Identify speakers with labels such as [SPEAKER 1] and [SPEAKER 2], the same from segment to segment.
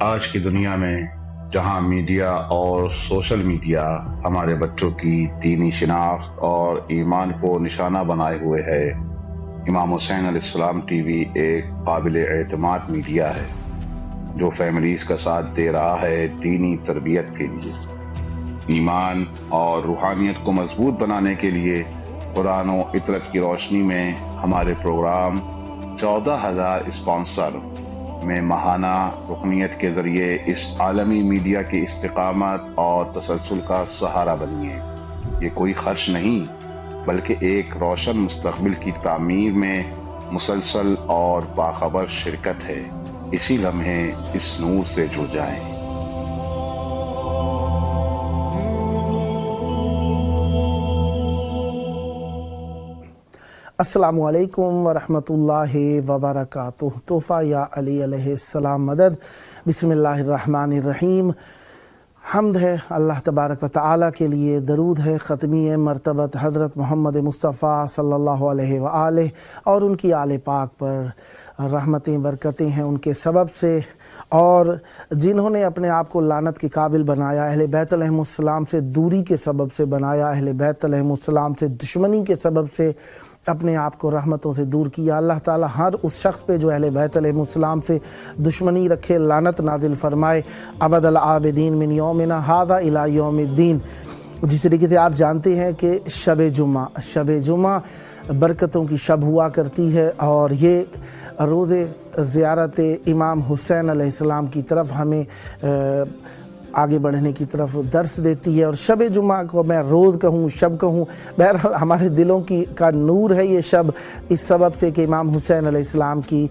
[SPEAKER 1] آج کی دنیا میں جہاں میڈیا اور سوشل میڈیا ہمارے بچوں کی دینی شناخت اور ایمان کو نشانہ بنائے ہوئے ہے، امام حسین علیہ السلام ٹی وی ایک قابل اعتماد میڈیا ہے جو فیملیز کا ساتھ دے رہا ہے دینی تربیت کے لیے، ایمان اور روحانیت کو مضبوط بنانے کے لیے۔ قرآن و عطرت کی روشنی میں ہمارے پروگرام 14,000 اسپانسر میں ماہانہ رکنیت کے ذریعے اس عالمی میڈیا کی استقامت اور تسلسل کا سہارا بنیے۔ یہ کوئی خرچ نہیں بلکہ ایک روشن مستقبل کی تعمیر میں مسلسل اور باخبر شرکت ہے۔ اسی لمحے اس نور سے جڑ جائیں۔
[SPEAKER 2] السلام علیکم ورحمۃ اللہ وبرکاتہ۔ تحفہ یا علی علیہ السلام مدد۔ بسم اللہ الرحمن الرحیم۔ حمد ہے اللہ تبارک و تعالیٰ کے لیے، درود ہے ختمی مرتبت حضرت محمد مصطفیٰ صلی اللہ علیہ وآلہ اور ان کی آل پاک پر، رحمتیں برکتیں ہیں ان کے سبب سے، اور جنہوں نے اپنے آپ کو لعنت کے قابل بنایا، اہل بیت علیہ السلام سے دوری کے سبب سے بنایا، اہل بیت علیہ السلام سے دشمنی کے سبب سے اپنے آپ کو رحمتوں سے دور کیا۔ اللہ تعالی ہر اس شخص پہ جو اہل بیت علیہ السلام سے دشمنی رکھے لعنت نازل فرمائے، ابد العابدین من یومنا ھذا الی یوم الدین۔ جس طریقے سے آپ جانتے ہیں کہ شب جمعہ برکتوں کی شب ہوا کرتی ہے، اور یہ روز زیارت امام حسین علیہ السلام کی طرف ہمیں آگے بڑھنے کی طرف درس دیتی ہے۔ اور شب جمعہ کو میں روز کہوں، شب کہوں، بہرحال ہمارے دلوں کا نور ہے یہ شب، اس سبب سے کہ امام حسین علیہ السلام کی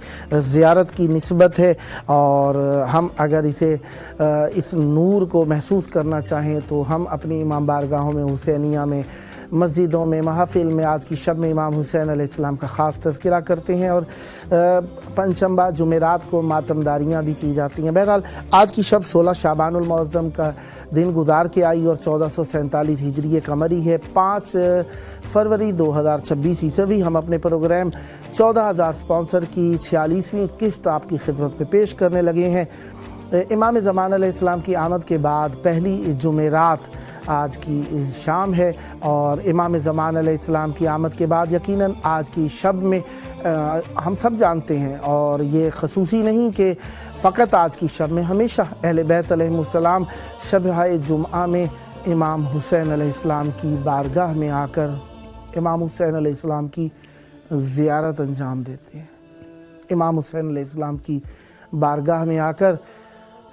[SPEAKER 2] زیارت کی نسبت ہے، اور ہم اگر اس نور کو محسوس کرنا چاہیں تو ہم اپنی امام بارگاہوں میں، حسینیہ میں، مسجدوں میں، محافل میں آج کی شب میں امام حسین علیہ السلام کا خاص تذکرہ کرتے ہیں، اور پنجشنبہ جمعرات کو ماتمداریاں بھی کی جاتی ہیں۔ بہرحال آج کی شب 16 شعبان المعظم کا دن گزار کے آئی اور 1447 ہجری قمری ہے، 5 فروری 2026 عیسوی۔ ہم اپنے پروگرام 14,000 اسپانسر کی 46ویں قسط آپ کی خدمت میں پیش کرنے لگے ہیں۔ امام زمان علیہ السلام کی آمد کے بعد پہلی جمعرات آج کی شام ہے، اور امام زمان علیہ السلام کی آمد کے بعد یقیناً آج کی شب میں ہم سب جانتے ہیں، اور یہ خصوصی نہیں کہ فقط آج کی شب میں، ہمیشہ اہل بیت علیہ السلام شبہ جمعہ میں امام حسین علیہ السلام کی بارگاہ میں آ کر امام حسین علیہ السلام کی زیارت انجام دیتے ہیں۔ امام حسین علیہ السلام کی بارگاہ میں آ کر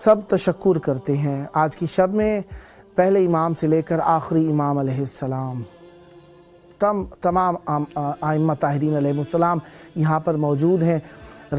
[SPEAKER 2] سب تشکر کرتے ہیں۔ آج کی شب میں پہلے امام سے لے کر آخری امام علیہ السلام، تمام ائمہ طاہرین علیہ السلام یہاں پر موجود ہیں۔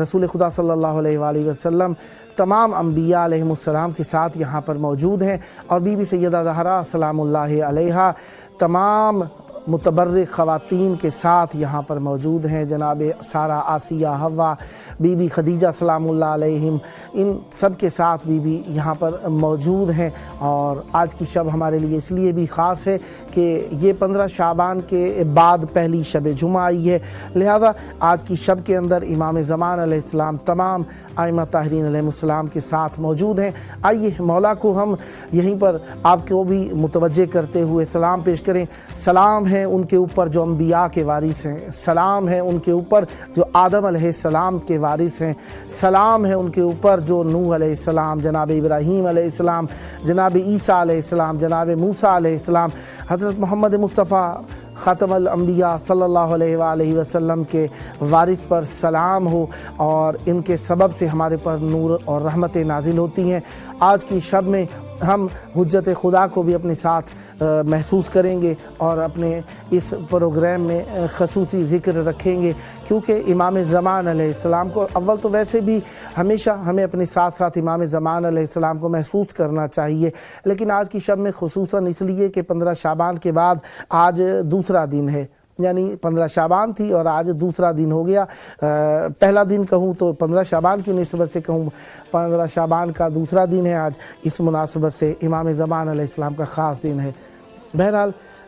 [SPEAKER 2] رسول خدا صلی اللہ علیہ وآلہ وسلم تمام انبیاء علیہ السلام کے ساتھ یہاں پر موجود ہیں، اور بی بی سیدہ زہرا سلام اللہ علیہا تمام متبرک خواتین کے ساتھ یہاں پر موجود ہیں۔ جناب سارہ، آسیہ، حوا، بی بی خدیجہ سلام اللہ علیہم، ان سب کے ساتھ بی بی یہاں پر موجود ہیں۔ اور آج کی شب ہمارے لیے اس لیے بھی خاص ہے کہ یہ 15 شعبان کے بعد پہلی شب جمعہ آئی ہے، لہذا آج کی شب کے اندر امام زمان علیہ السلام تمام ائمہ طاہرین علیہ السلام کے ساتھ موجود ہیں۔ آئیے مولا کو ہم یہیں پر آپ کو بھی متوجہ کرتے ہوئے سلام پیش کریں۔ سلام ہے ان کے اوپر جو انبیاء کے وارث ہیں، سلام ہے ان کے اوپر جو آدم علیہ السلام کے وارث ہیں، سلام ہے ان کے اوپر جو نوح علیہ السلام، جناب ابراہیم علیہ السلام، جناب عیسیٰ علیہ السلام، جناب موسیٰ علیہ السلام، حضرت محمد مصطفیٰ خاتم الانبیاء صلی اللہ علیہ وآلہ وسلم کے وارث پر سلام ہو، اور ان کے سبب سے ہمارے پر نور اور رحمتیں نازل ہوتی ہیں۔ آج کی شب میں ہم حجت خدا کو بھی اپنے ساتھ محسوس کریں گے، اور اپنے اس پروگرام میں خصوصی ذکر رکھیں گے، کیونکہ امام زمان علیہ السلام کو اول تو ویسے بھی ہمیشہ ہمیں اپنے ساتھ ساتھ امام زمان علیہ السلام کو محسوس کرنا چاہیے، لیکن آج کی شب میں خصوصاً اس لیے کہ 15 شعبان کے بعد آج دوسرا دن ہے، یعنی 15 شعبان تھی اور آج دوسرا دن ہو گیا۔ پہلا دن کہوں تو 15 شعبان کی نسبت سے کہوں 15 شعبان کا دوسرا دن ہے آج، اس مناسبت سے امام زمان علیہ السلام کا خاص دن ہے۔ بہرحال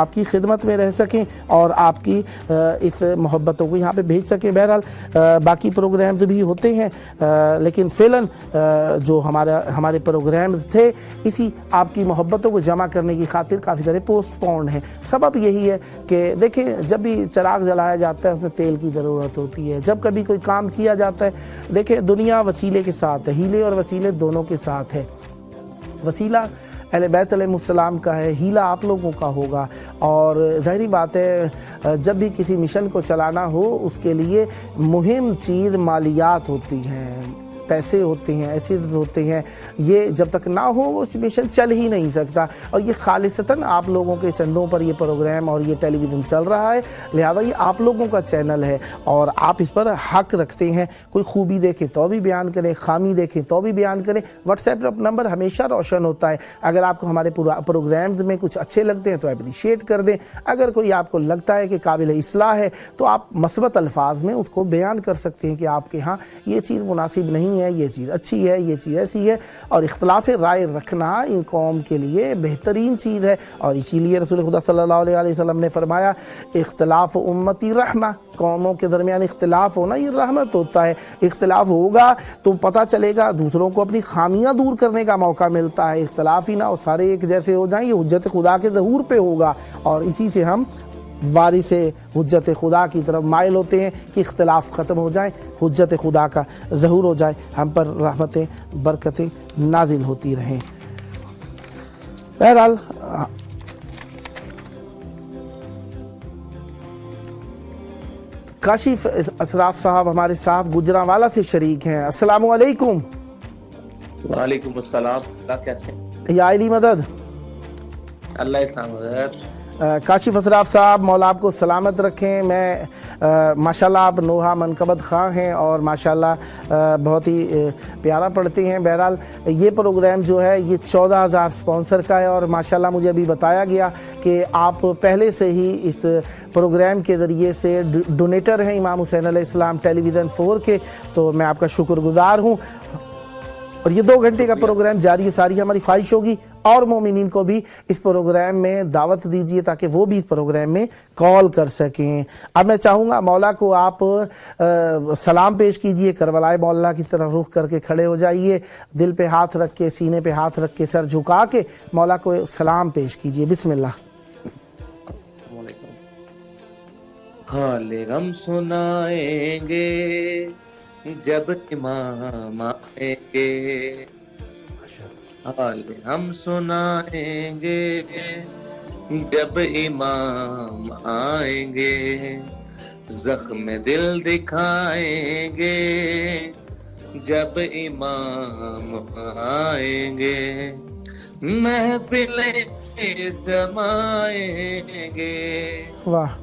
[SPEAKER 2] آپ کی خدمت میں رہ سکیں اور آپ کی اس محبتوں کو یہاں پہ بھیج سکیں. بہرحال باقی پروگرامز بھی ہوتے ہیں لیکن فعلاً جو ہمارے پروگرامز تھے اسی آپ کی محبتوں کو جمع کرنے کی خاطر کافی سارے پوسٹ پونڈ ہیں. سبب یہی ہے کہ دیکھیں جب بھی چراغ جلایا جاتا ہے اس میں تیل کی ضرورت ہوتی ہے. جب کبھی کوئی کام کیا جاتا ہے دیکھیں دنیا وسیلے کے ساتھ ہے, ہیلے اور وسیلے دونوں کے ساتھ ہے. وسیلہ اہل بیت علیہ السلام کا ہے, ہیلہ آپ لوگوں کا ہوگا. اور ظاہری بات ہے جب بھی کسی مشن کو چلانا ہو اس کے لیے مہم چیز مالیات ہوتی ہیں, پیسے ہوتے ہیں, ایسیڈز ہوتے ہیں. یہ جب تک نہ ہو وہ مشن چل ہی نہیں سکتا. اور یہ خالصتاً آپ لوگوں کے چندوں پر یہ پروگرام اور یہ ٹیلی ویژن چل رہا ہے, لہذا یہ آپ لوگوں کا چینل ہے اور آپ اس پر حق رکھتے ہیں. کوئی خوبی دیکھیں تو بھی بیان کریں, خامی دیکھیں تو بھی بیان کریں. واٹس ایپ نمبر ہمیشہ روشن ہوتا ہے. اگر آپ کو ہمارے پروگرامز میں کچھ اچھے لگتے ہیں تو اپریشیٹ کر دیں. اگر کوئی آپ کو لگتا ہے کہ قابل اصلاح ہے تو آپ مثبت الفاظ میں اس کو بیان کر سکتے ہیں کہ آپ کے ہاں یہ چیز مناسب نہیں ہے, یہ چیز اچھی ہے, یہ چیز ایسی ہے. اور اختلاف رائے رکھنا ان قوم کے لیے بہترین چیز ہے. اور اسی لیے رسول خدا صلی اللہ علیہ وسلم نے فرمایا اختلاف امتی رحمہ, قوموں کے درمیان اختلاف ہونا یہ رحمت ہوتا ہے. اختلاف ہوگا تو پتہ چلے گا, دوسروں کو اپنی خامیاں دور کرنے کا موقع ملتا ہے. اختلاف ہی نہ ہو, سارے ایک جیسے ہو جائیں, یہ حجت خدا کے ظہور پہ ہوگا اور اسی سے ہم وارث حجت خدا کی طرف مائل ہوتے ہیں کہ اختلاف ختم ہو جائیں, حجت خدا کا ظہور ہو جائے, ہم پر رحمتیں برکتیں نازل ہوتی رہیں. بہرحال کاشف اشراف صاحب ہمارے ساتھ گجرانوالہ سے شریک ہیں. السلام علیکم.
[SPEAKER 3] وعلیکم السلام. اللہ کیسے
[SPEAKER 2] یا علی مدد.
[SPEAKER 3] اللہ اسلام مدد.
[SPEAKER 2] کاشف اشراف صاحب مولا آپ کو سلامت رکھیں. میں ماشاءاللہ آپ نوحہ منقبت خواہ ہیں اور ماشاءاللہ بہت ہی پیارا پڑھتے ہیں. بہرحال یہ پروگرام جو ہے یہ 14,000 سپانسر کا ہے اور ماشاءاللہ مجھے ابھی بتایا گیا کہ آپ پہلے سے ہی اس پروگرام کے ذریعے سے ڈونیٹر ہیں امام حسین علیہ السلام ٹیلی ویژن 4 کے, تو میں آپ کا شکر گزار ہوں. اور یہ 2 گھنٹے کا پروگرام جاری ہے. ساری ہماری خواہش ہوگی اور مومنین کو بھی اس پروگرام میں دعوت دیجیے تاکہ وہ بھی اس پروگرام میں کال کر سکیں. اب میں چاہوں گا مولا کو آپ سلام پیش کیجئے. کربلائے مولا کی طرف رخ کر کے کھڑے ہو جائیے, دل پہ ہاتھ رکھ کے, سینے پہ ہاتھ رکھ کے, سر جھکا کے مولا کو سلام پیش کیجئے. بسم اللہ.
[SPEAKER 3] حال غم سنائیں گے جب امام آئیں گے, حال ہم سنائیں گے جب امام آئیں گے, زخم دل دکھائیں گے جب امام آئیں گے, محفلیں جمائیں گے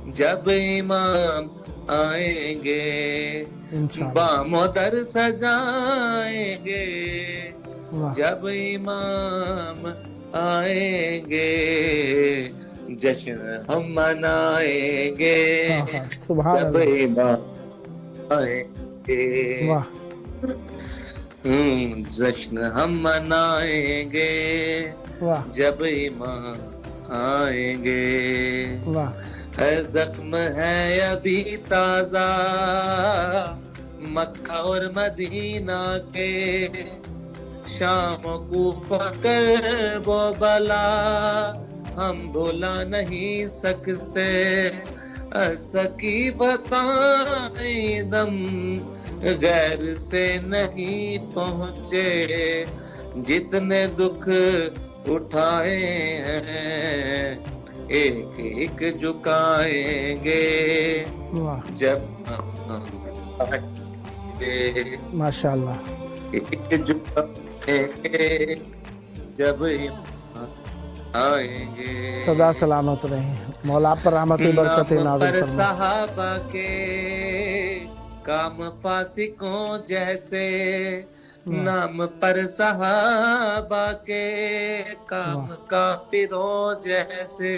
[SPEAKER 3] جب امام آئیں گے, بام و در سجائیں گے جب امام آئیں گے, جشن ہم منائیں گے جب امام آئیں گے, جشن ہم منائیں گے جب امام آئیں گے. ہے زخم ہے ابھی تازہ مکہ اور مدینہ کے, شام کوفہ کرب و بلا ہم بھلا نہیں سکتے, سکی بتائیں دم غیر سے نہیں پہنچے, جتنے دکھ اٹھائے ہیں ایک ایک جھکائیں گے جب
[SPEAKER 2] ماشاءاللہ
[SPEAKER 3] ایک جھکائیں گے جب آئیں گے.
[SPEAKER 2] سدا سلامت رہیں مولا پر رحمت برکت نازل فرمائے.
[SPEAKER 3] صحابہ کے کام فاسقوں جیسے, نام پر صحابہ کے کام کافروں جیسے,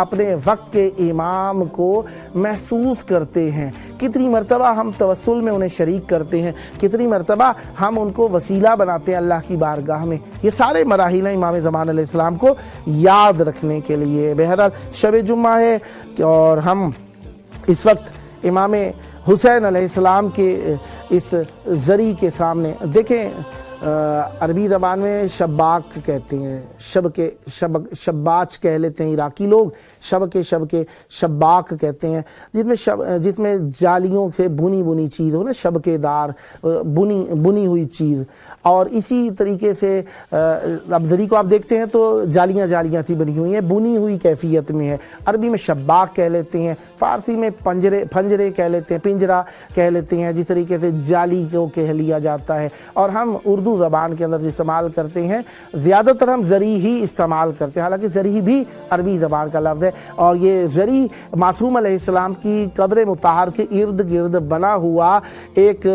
[SPEAKER 2] اپنے وقت کے امام کو محسوس کرتے ہیں، کتنی مرتبہ ہم توسل میں انہیں شریک کرتے ہیں، کتنی مرتبہ ہم ان کو وسیلہ بناتے ہیں اللہ کی بارگاہ میں۔ یہ سارے مراحل ہیں امام زمان علیہ السلام کو یاد رکھنے کے لیے۔ بہرحال شب جمعہ ہے اور ہم اس وقت امام حسین علیہ السلام کے اس زری کے سامنے دیکھیں، عربی زبان میں شباک کہتے ہیں، شباچ کہہ لیتے ہیں عراقی لوگ، شب کے شباک کہتے ہیں، جس میں جالیوں سے بنی چیز ہو نا، شبکے دار بنی ہوئی چیز۔ اور اسی طریقے سے اب زری کو آپ دیکھتے ہیں تو جالیاں تھی بنی ہوئی ہیں، بنی ہوئی کیفیت میں ہے۔ عربی میں شباک کہہ لیتے ہیں، فارسی میں پنجرے کہہ لیتے ہیں، پنجرا کہہ لیتے ہیں، جس طریقے سے جالی کو کہہ لیا جاتا ہے۔ اور ہم اردو زبان کے اندر جو استعمال کرتے ہیں زیادہ تر ہم زری ہی استعمال کرتے ہیں، حالانکہ زری بھی عربی زبان کا لفظ ہے۔ اور یہ زری معصوم علیہ السلام کی قبر مطہر کے ارد گرد بنا ہوا ایک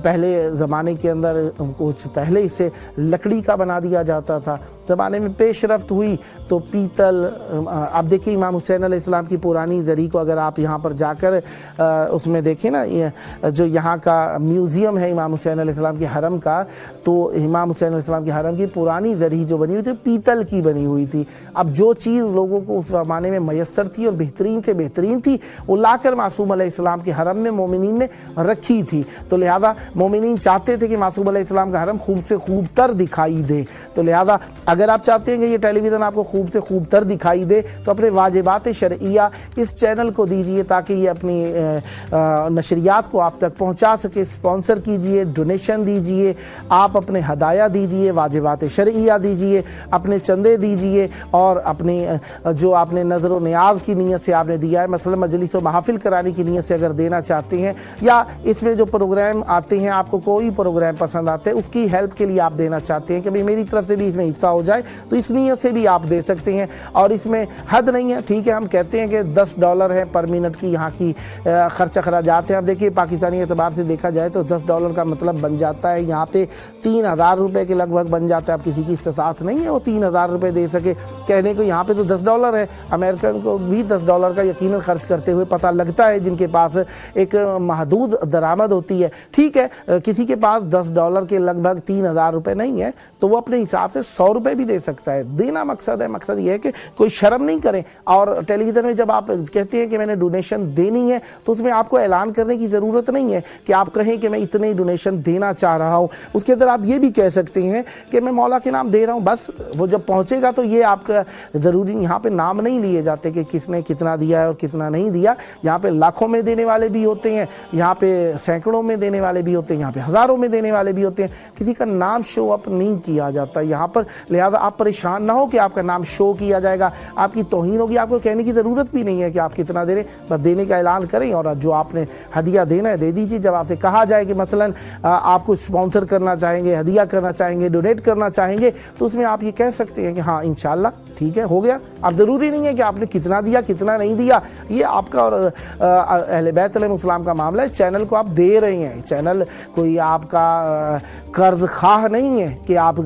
[SPEAKER 2] پہلے زمانے کے اندر کچھ پہلے اسے لکڑی کا بنا دیا جاتا تھا، زمانے میں پیش رفت ہوئی تو پیتل۔ اب دیکھیں امام حسین علیہ السلام کی پرانی زری کو اگر آپ یہاں پر جا کر اس میں دیکھیں نا، جو یہاں کا میوزیم ہے امام حسین علیہ السلام کے حرم کا، تو امام حسین علیہ السلام کے حرم کی پرانی زری جو بنی ہوئی تھی پیتل کی بنی ہوئی تھی۔ اب جو چیز لوگوں کو اس زمانے میں میسر تھی اور بہترین سے بہترین تھی وہ لا کر معصوم علیہ السلام کے حرم میں مومنین نے رکھی تھی، تو لہذا مومنین چاہتے تھے کہ معصوم علیہ السلام کا حرم خوب سے خوب تر دکھائی دے۔ تو لہذا اگر آپ چاہتے ہیں کہ یہ ٹیلی ویژن آپ کو خوب سے خوب تر دکھائی دے تو اپنے واجبات شرعیہ اس چینل کو دیجئے تاکہ یہ اپنی نشریات کو آپ تک پہنچا سکے۔ سپانسر کیجئے، ڈونیشن دیجئے، آپ اپنے ہدایہ دیجئے، واجبات شرعیہ دیجئے، اپنے چندے دیجئے، اور اپنے جو آپ نے نظر و نیاز کی نیت سے آپ نے دیا ہے، مثلا مجلس و محافل کرانے کی نیت سے اگر دینا چاہتے ہیں، یا اس میں جو پروگرام آتے ہیں آپ کو کوئی پروگرام پسند آتے ہیں اس کی ہیلپ کے لیے آپ دینا چاہتے ہیں کہ بھئی میری طرف سے بھی اس میں حصہ ہو جائے، تو اس نیت سے بھی آپ دے سکتے ہیں۔ اور اس میں حد نہیں ہے، ٹھیک ہے ہم کہتے ہیں کہ $10 ہے پر منٹ کی یہاں کی خرچ اخراجات ہیں۔ اب دیکھیے پاکستانی اعتبار سے دیکھا جائے تو $10 کا مطلب بن جاتا ہے یہاں پہ 3000 روپے کے لگ بھگ بن جاتا ہے۔ اب کسی کی استطاعت نہیں ہے وہ 3000 روپے دے سکے، کہنے کو یہاں پہ تو $10 ہے، امریکن کو بھی $10 کا یقیناً خرچ کرتے ہوئے پتہ لگتا ہے، جن کے پاس ایک محدود درآمد ہوتی ہے۔ ٹھیک ہے کسی کے پاس $10 کے لگ بھگ 3000 روپے نہیں ہے تو وہ اپنے حساب سے 100 روپے بھی دے سکتا ہے۔ دینا مقصد ہے، مقصد یہ ہے کہ کوئی شرم نہیں کریں۔ اور ٹیلی ویژن میں جب آپ کہتے ہیں کہ میں نے ڈونیشن دینی ہے تو اس میں آپ کو اعلان کرنے کی ضرورت نہیں ہے کہ آپ کہیں کہ میں اتنے ڈونیشن دینا چاہ رہا ہوں۔ اس کے اندر آپ یہ بھی کہہ سکتے ہیں کہ میں مولا کے نام دے رہا ہوں، بس وہ جب پہنچے گا تو یہ آپ کا ضروری یہاں پہ نام نہیں لیے جاتے کہ کس نے کتنا دیا ہے اور کتنا نہیں دیا۔ یہاں پہ لاکھوں میں دینے والے بھی ہوتے ہیں، یہاں پہ سینکڑوں میں دینے والے بھی ہوتے ہیں، یہاں پہ ہزاروں میں دینے والے بھی ہوتے ہیں، کسی کا نام شو اپ نہیں کیا جاتا یہاں پر۔ لہذا آپ پریشان نہ ہو کہ آپ کا نام شو کیا جائے گا، آپ کی توہین ہوگی، آپ کو کہنے کی ضرورت بھی نہیں ہے کہ آپ کتنا دے رہے ہیں، بس دینے کا اعلان کریں اور جو آپ نے ہدیہ دینا ہے دے دیجیے۔ جب آپ سے کہا جائے کہ مثلا آپ کو اسپانسر کرنا چاہیں گے، ہدیہ کرنا چاہیں گے، ڈونیٹ کرنا چاہیں گے، تو اس میں آپ یہ کہہ سکتے ہیں کہ ہاں انشاءاللہ ٹھیک ہے ہو گیا۔ اب ضروری نہیں ہے کہ آپ نے کتنا دیا کتنا نہیں دیا، یہ آپ کا اور اہل بیت علیہ السلام کا معاملہ ہے۔ چینل کو آپ دے رہے ہیں، چینل کوئی آپ کا قرض خواہ نہیں ہے کہ آپ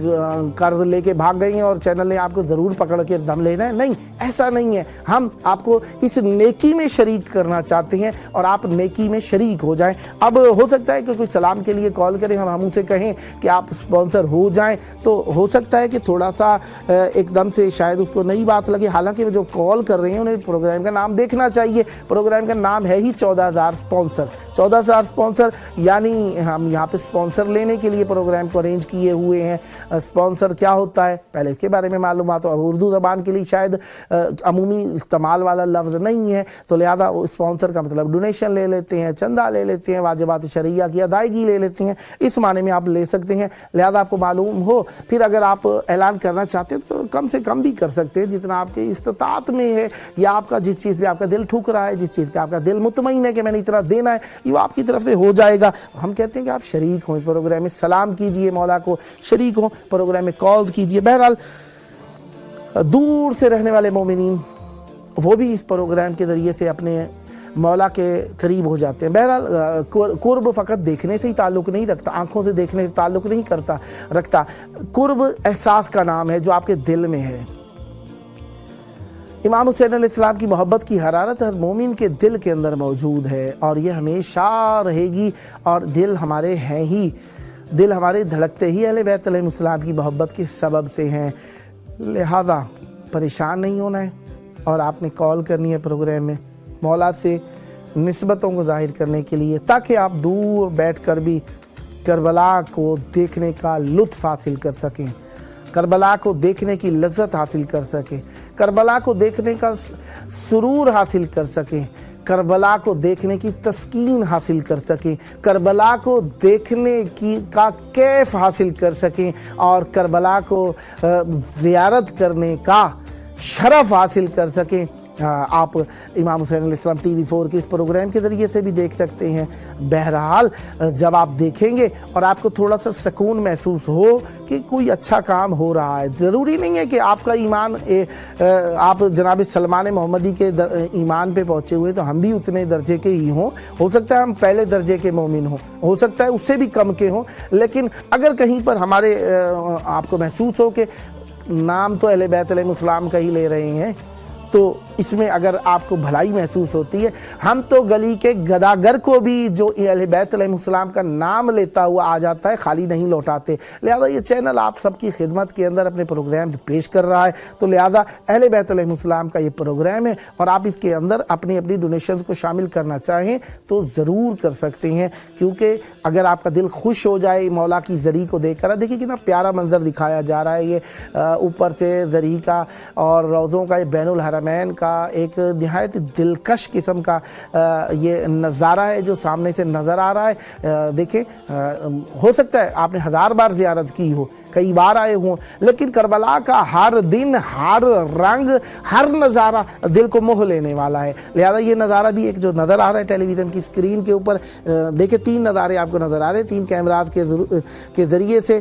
[SPEAKER 2] قرض لے کے بھاگ گئی ہیں اور چینل نے آپ کو ضرور پکڑ کے دم لینا ہے، نہیں ایسا نہیں ہے۔ ہم آپ کو اس نیکی میں شریک کرنا چاہتے ہیں اور آپ نیکی میں شریک ہو جائیں۔ اب ہو سکتا ہے کہ کوئی سلام کے لیے کال کریں اور ہم اسے کہیں کہ آپ اسپانسر ہو جائیں، تو ہو سکتا ہے کہ تھوڑا سا ایک دم سے شاید اس کو نئی بات لگے، حالانکہ وہ جو کال کر رہے ہیں انہیں پروگرام کا نام دیکھنا چاہیے۔ پروگرام کا نام ہے ہی 14000 اسپانسر۔ 14000 اسپانسر یعنی ہم یہاں پہ اسپانسر لینے کے لیے پروگرام کو ارینج کیے ہوئے ہیں۔ اسپانسر کیا ہوتا ہے پہلے اس کے بارے میں معلومات ہو، اردو زبان کے لیے شاید عمومی استعمال والا لفظ نہیں ہے، تو لہذا اسپانسر کا مطلب ڈونیشن لے لیتے ہیں، چندہ لے لیتے ہیں، واجبات شرعیہ کی ادائیگی لے لیتے ہیں، اس معنی میں آپ لے سکتے ہیں۔ لہذا آپ کو معلوم ہو، پھر اگر آپ اعلان کرنا چاہتے ہیں تو کم سے کم بھی کر سکتے ہیں جتنا آپ کی استطاعت میں ہے، یا آپ کا جس چیز پہ آپ کا دل ٹھک رہا ہے، جس چیز پہ آپ کا دل مطمئن ہے کہ میں نے اتنا دینا ہے، یہ آپ کی طرف سے ہو جائے گا۔ ہم کہتے ہیں کہ آپ شریک ہوں پروگرام میں، سلام کیجئے مولا کو، شریک ہوں پروگرام میں، کال کیجئے۔ بہرحال دور سے رہنے والے مومنین وہ بھی اس پروگرام کے ذریعے سے اپنے مولا کے قریب ہو جاتے ہیں۔ بہرحال قرب فقط دیکھنے سے ہی تعلق نہیں رکھتا، آنکھوں سے دیکھنے سے تعلق نہیں رکھتا۔ قرب احساس کا نام ہے جو آپ کے دل میں ہے۔ امام حسین علیہ السلام کی محبت کی حرارت ہر مومن کے دل کے اندر موجود ہے اور یہ ہمیشہ رہے گی، اور دل ہمارے ہیں ہی، دل ہمارے دھڑکتے ہی اہل بیت علیہ السلام کی محبت کے سبب سے ہیں، لہذا پریشان نہیں ہونا ہے اور آپ نے کال کرنی ہے پروگرام میں مولا سے نسبتوں کو ظاہر کرنے کے لیے، تاکہ آپ دور بیٹھ کر بھی کربلا کو دیکھنے کا لطف حاصل کر سکیں، کربلا کو دیکھنے کی لذت حاصل کر سکیں، کربلا کو دیکھنے کا سرور حاصل کر سکیں، کربلا کو دیکھنے کی تسکین حاصل کر سکیں، کربلا کو دیکھنے کا کیف حاصل کر سکیں، اور کربلا کو زیارت کرنے کا شرف حاصل کر سکیں۔ آپ امام حسین علیہ السلام ٹی وی 4 کے اس پروگرام کے ذریعے سے بھی دیکھ سکتے ہیں۔ بہرحال جب آپ دیکھیں گے اور آپ کو تھوڑا سا سکون محسوس ہو کہ کوئی اچھا کام ہو رہا ہے، ضروری نہیں ہے کہ آپ کا ایمان آپ جناب سلمان محمدی کے ایمان پہ پہنچے ہوئے تو ہم بھی اتنے درجے کے ہی ہوں، ہو سکتا ہے ہم پہلے درجے کے مومن ہوں، ہو سکتا ہے اس سے بھی کم کے ہوں، لیکن اگر کہیں پر ہمارے آپ کو محسوس ہو کہ نام تو اہل بیت علیہ السلام کا ہی لے رہے ہیں، تو اس میں اگر آپ کو بھلائی محسوس ہوتی ہے، ہم تو گلی کے گداگر کو بھی جو اہل بیت علیہ السلام کا نام لیتا ہوا آ جاتا ہے خالی نہیں لوٹاتے، لہذا یہ چینل آپ سب کی خدمت کے اندر اپنے پروگرام پیش کر رہا ہے، تو لہذا اہل بیت علیہ السلام کا یہ پروگرام ہے اور آپ اس کے اندر اپنی اڈونیشنز کو شامل کرنا چاہیں تو ضرور کر سکتے ہیں، کیونکہ اگر آپ کا دل خوش ہو جائے مولا کی زری کو دیکھ کر، دیکھیں کتنا پیارا منظر دکھایا جا رہا ہے، یہ اوپر سے زری کا اور روضوں کا یہ بین الحرمین کا ایک نہایت دلکش قسم کا یہ نظارہ ہے جو سامنے سے نظر آ رہا ہے۔ دیکھیں ہو سکتا ہے آپ نے 1000 بار زیارت کی ہو، کئی بار آئے ہوں، لیکن کربلا کا ہر دن، ہر رنگ، ہر نظارہ دل کو موہ لینے والا ہے، لہذا یہ نظارہ بھی ایک جو نظر آ رہا ہے ٹیلی ویژن کی اسکرین کے اوپر، دیکھیں 3 نظارے آپ کو نظر آ رہے ہیں 3 کیمرات کے ذریعے سے۔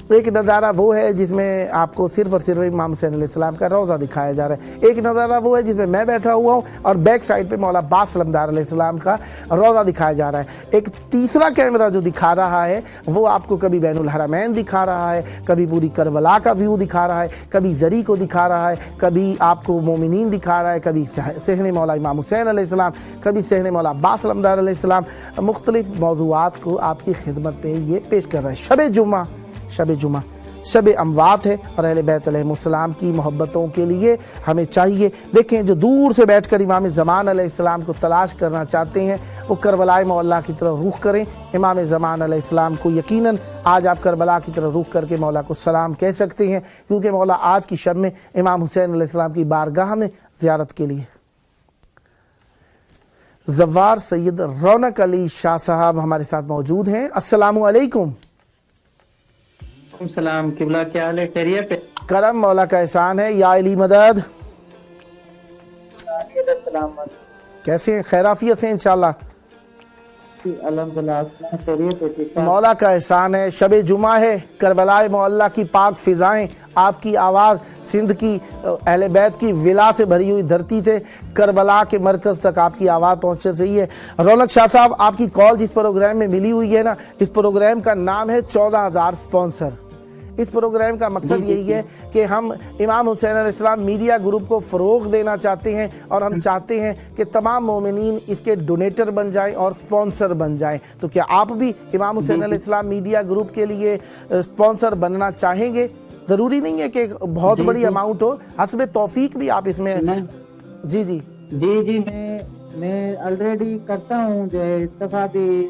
[SPEAKER 2] ایک نظارہ وہ ہے جس میں آپ کو صرف اور صرف امام حسین علیہ السلام کا روضہ دکھایا جا رہا ہے، ایک نظارہ وہ ہے جس میں بیٹھا ہوا ہوں اور بیک سائڈ پہ مولا عباس علمدار علیہ السلام کا روضہ دکھایا جا رہا ہے۔ ایک تیسرا کیمرہ جو دکھا رہا ہے وہ آپ کو کبھی بین الحرمین دکھا رہا ہے، کبھی پوری کربلا کا ویو دکھا رہا ہے، کبھی زری کو دکھا رہا ہے، کبھی آپ کو مومنین دکھا رہا ہے، کبھی صحن مولا امام حسین علیہ السلام، کبھی صحن مولا عباس علمدار علیہ السلام، مختلف موضوعات کو آپ کی خدمت پہ یہ پیش کر رہا ہے۔ شب جمعہ شب اموات ہے اور اہل بیت علیہ السلام کی محبتوں کے لیے ہمیں چاہیے، دیکھیں جو دور سے بیٹھ کر امام زمان علیہ السلام کو تلاش کرنا چاہتے ہیں وہ کربلا معلیٰ کی طرف رخ کریں، امام زمان علیہ السلام کو یقیناً آج آپ کربلا کی طرف رخ کر کے مولا کو سلام کہہ سکتے ہیں، کیونکہ مولا آج کی شب میں امام حسین علیہ السلام کی بارگاہ میں زیارت کے لیے۔ زوار سید رونق علی شاہ صاحب ہمارے ساتھ موجود ہیں۔ السلام علیکم۔
[SPEAKER 4] السلام، قبلہ کیا حال ہے؟ خیریت ہے؟
[SPEAKER 2] کرم مولا کا احسان ہے، یا علی مدد۔ کیسے ہیں؟ خیرافیت ہیں انشاءاللہ؟
[SPEAKER 4] الحمدللہ خیریت ہے۔
[SPEAKER 2] مولا کا احسان ہے، شب جمعہ ہے، کربلا معلیٰ کی پاک فضائیں، آپ کی آواز سندھ کی اہل بیت کی ولا سے بھری ہوئی دھرتی سے کربلا کے مرکز تک آپ کی آواز پہنچ رہی ہے۔ رونق شاہ صاحب، آپ کی کال جس پروگرام میں ملی ہوئی ہے نا، اس پروگرام کا نام ہے 14,000 سپانسر۔ اس پروگرام کا مقصد یہی ہے کہ ہم امام حسین علیہ السلام میڈیا گروپ کو فروغ دینا چاہتے ہیں اور ہم چاہتے ہیں کہ تمام مومنین اس کے ڈونیٹر بن جائیں اور سپانسر بن جائیں، تو کیا آپ بھی امام حسین علیہ السلام میڈیا گروپ کے لیے سپانسر بننا چاہیں گے؟ ضروری نہیں ہے کہ بہت بڑی اماؤنٹ ہو، حسب توفیق بھی آپ اس میں جی
[SPEAKER 4] میں آلریڈی کرتا ہوں، جو ہے استفا بھی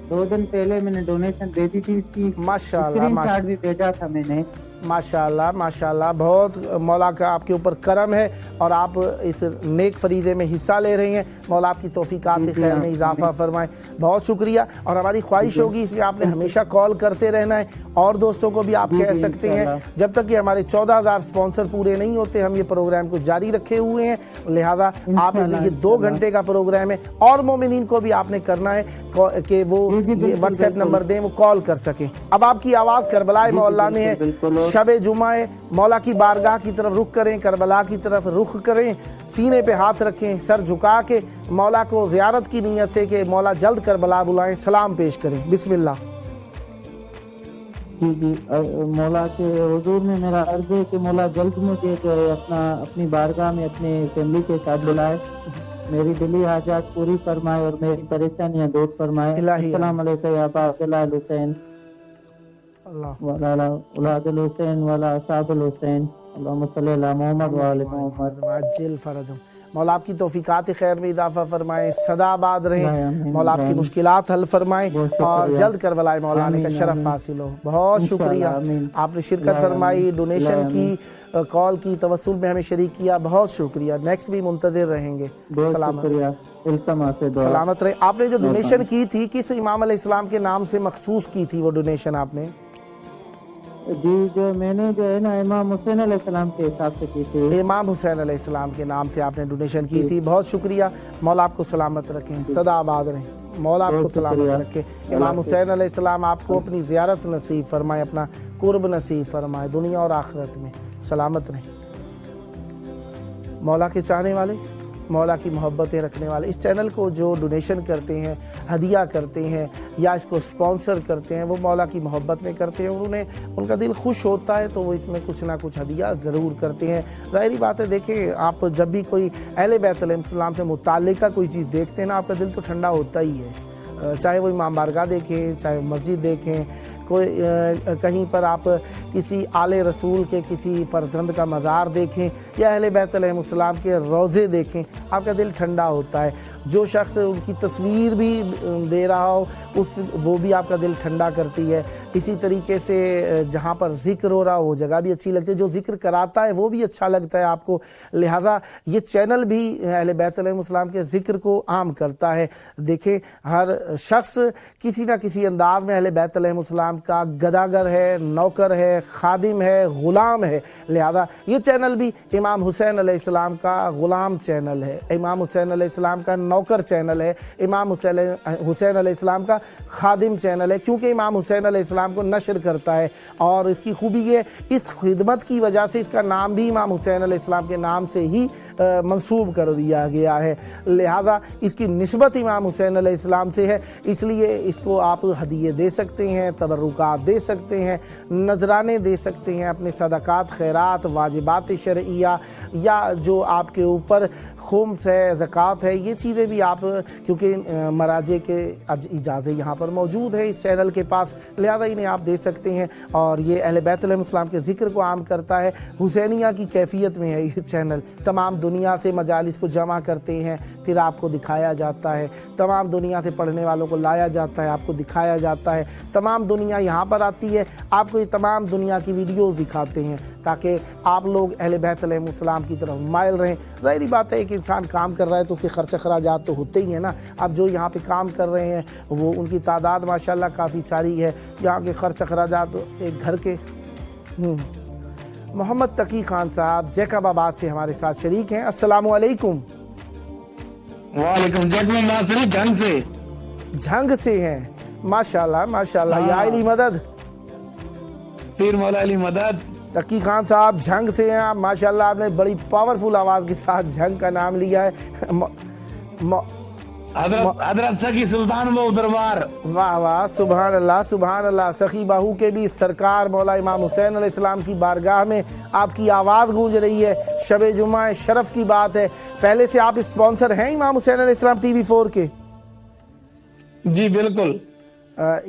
[SPEAKER 4] 2 دن پہلے میں نے ڈونیشن دے دی تھی، اس کی اسکرین شاٹ بھی بھیجا تھا میں نے۔
[SPEAKER 2] ماشاءاللہ ماشاءاللہ، بہت مولا کا آپ کے اوپر کرم ہے اور آپ اس نیک فریضے میں حصہ لے رہے ہیں، مولا آپ کی توفیقات خیر میں اضافہ فرمائے، بہت شکریہ۔ اور ہماری خواہش ہوگی اس میں آپ نے ہمیشہ کال کرتے رہنا ہے، اور دوستوں کو بھی آپ کہہ سکتے ہیں جب تک کہ ہمارے 14,000 سپانسر پورے نہیں ہوتے ہم یہ پروگرام کو جاری رکھے ہوئے ہیں، لہذا آپ یہ 2 گھنٹے کا پروگرام ہے، اور مومنین کو بھی آپ نے کرنا ہے کہ وہ یہ واٹس ایپ نمبر دیں، وہ کال کر سکیں۔ اب آپ کی آواز کربلا معلیٰ میں ہے، شب جمعہ ہے، مولا کی بارگاہ کی طرف رخ کریں، کربلا کی طرف رخ کریں، سینے پہ ہاتھ رکھیں، سر جھکا کے مولا کو زیارت کی نیت سے کہ مولا جلد کربلا بلائیں، سلام پیش کریں۔ بسم اللہ۔
[SPEAKER 4] جی مولا کے حضور میں میرا عرض ہے کہ مولا جلد مجھے جو ہے اپنی بارگاہ میں اپنے فیملی کے ساتھ بلائے، میری دلی حاجات پوری فرمائے اور میری پریشانیاں دور فرمائے۔ السلام علیکم یا ابا عبداللہ الحسین وعلی اولاد الحسین وعلی اصحاب الحسین، اللہم صلی علی محمد وعلی محمد
[SPEAKER 2] عجل فرجهم۔ مولا آپ کی توفیقات خیر میں اضافہ فرمائے، سدا آباد رہیں، مولا آپ کی مشکلات حل فرمائے اور جلد کربلائے مولا آنے کا شرف حاصل ہو۔ بہت شکریہ، آپ نے شرکت فرمائی، ڈونیشن کی، کال کی، توسل میں ہمیں شریک کیا، بہت شکریہ۔ نیکسٹ بھی منتظر رہیں گے۔ سلامت رہے۔ آپ نے جو ڈونیشن کی تھی کس امام علیہ السلام کے نام سے مخصوص کی تھی وہ ڈونیشن آپ نے؟
[SPEAKER 4] جی جو میں نے جو ہے نا امام حسین علیہ السلام کے حساب سے کی تھی،
[SPEAKER 2] امام حسین علیہ السلام کے نام سے آپ نے ڈونیشن کی تھی۔ بہت شکریہ، مولا آپ کو سلامت رکھیں، سدا آباد رہیں، مولا آپ کو سلامت رکھے۔ امام حسین علیہ السلام آپ کو اپنی زیارت نصیب فرمائے، اپنا قرب نصیب فرمائے دنیا اور آخرت میں، سلامت رہیں۔ مولا کے چاہنے والے، مولا کی محبتیں رکھنے والے، اس چینل کو جو ڈونیشن کرتے ہیں، ہدیہ کرتے ہیں یا اس کو سپانسر کرتے ہیں، وہ مولا کی محبت میں کرتے ہیں اور انہیں ان کا دل خوش ہوتا ہے تو وہ اس میں کچھ نہ کچھ ہدیہ ضرور کرتے ہیں۔ ظاہری بات ہے، دیکھیں آپ جب بھی کوئی اہل بیت علیہ السلام سے متعلقہ کوئی چیز دیکھتے ہیں نا، آپ کا دل تو ٹھنڈا ہوتا ہی ہے، چاہے وہ امام بارگاہ دیکھیں، چاہے مسجد دیکھیں، کوئی کہیں پر آپ کسی آل رسول کے کسی فرزند کا مزار دیکھیں یا اہل بیت علیہ السلام کے روضے دیکھیں، آپ کا دل ٹھنڈا ہوتا ہے۔ جو شخص ان کی تصویر بھی دے رہا ہو وہ بھی آپ کا دل ٹھنڈا کرتی ہے۔ اسی طریقے سے جہاں پر ذکر ہو رہا ہو وہ جگہ بھی اچھی لگتی ہے، جو ذکر کراتا ہے وہ بھی اچھا لگتا ہے آپ کو۔ لہٰذا یہ چینل بھی اہل بیت علیہ السلام کے ذکر کو عام کرتا ہے۔ دیکھیں ہر شخص کسی نہ کسی انداز میں اہل بیت علیہ السلام کا گداگر ہے، نوکر ہے، خادم ہے، غلام ہے۔ لہذا یہ چینل بھی امام حسین علیہ السلام کا غلام چینل ہے، امام حسین علیہ السلام کا نوکر چینل ہے، امام حسین علیہ السلام کا خادم چینل ہے، کیونکہ امام حسین علیہ السلام کو نشر کرتا ہے۔ اور اس کی خوبی یہ، اس خدمت کی وجہ سے اس کا نام بھی امام حسین علیہ السلام کے نام سے ہی منسوب کر دیا گیا ہے۔ لہٰذا اس کی نسبت امام حسین علیہ السلام سے ہے، اس لیے اس کو آپ ہدیے دے سکتے ہیں، تبرکات دے سکتے ہیں، نذرانے دے سکتے ہیں، اپنے صدقات، خیرات، واجبات شرعیہ یا جو آپ کے اوپر خمس ہے، زکوٰۃ ہے، یہ چیزیں بھی آپ، کیونکہ مراجع کے اجازت یہاں پر موجود ہے اس چینل کے پاس، لہذا انہیں آپ دے سکتے ہیں۔ اور یہ اہل بیت علیہ السلام کے ذکر کو عام کرتا ہے، حسینیہ کی کیفیت میں ہے یہ چینل۔ تمام دنیا سے مجالس کو جمع کرتے ہیں، پھر آپ کو دکھایا جاتا ہے، تمام دنیا سے پڑھنے والوں کو لایا جاتا ہے، آپ کو دکھایا جاتا ہے، تمام دنیا یہاں پر آتی ہے، آپ کو یہ تمام دنیا کی ویڈیوز دکھاتے ہیں تاکہ آپ لوگ اہل بیت علیہ السلام کی طرف مائل رہیں۔ ظاہری بات ہے، ایک انسان کام کر رہا ہے تو اس کے خرچ اخراجات تو ہوتے ہی ہیں نا۔ اب جو یہاں پہ کام کر رہے ہیں وہ ان کی تعداد ماشاءاللہ کافی ساری ہے، یہاں کے خرچ اخراجات ایک گھر کے محمد تقی خان صاحب جیکب آباد سے ہمارے ساتھ شریک ہیں۔ السلام علیکم۔
[SPEAKER 5] وعلیکم، جیکب ناصری جھنگ سے،
[SPEAKER 2] جھنگ سے ہیں، ماشاءاللہ ماشاءاللہ، یا علی مدد،
[SPEAKER 5] پیر مولا علی مدد۔
[SPEAKER 2] تقی خان صاحب جھنگ سے ہیں آپ، ماشاءاللہ آپ نے بڑی پاورفل آواز کے ساتھ جھنگ کا نام لیا ہے۔
[SPEAKER 5] حضرت سخی سلطان بہو دربار،
[SPEAKER 2] واہ واہ، سبحان اللہ سبحان اللہ۔ سخی بہو کے بھی سرکار مولا امام حسین علیہ السلام کی بارگاہ میں آپ کی آواز گونج رہی ہے، شب جمعہ شرف کی بات ہے۔ پہلے سے آپ اسپانسر ہیں امام حسین علیہ السلام ٹی وی 4 کے؟
[SPEAKER 5] جی بالکل۔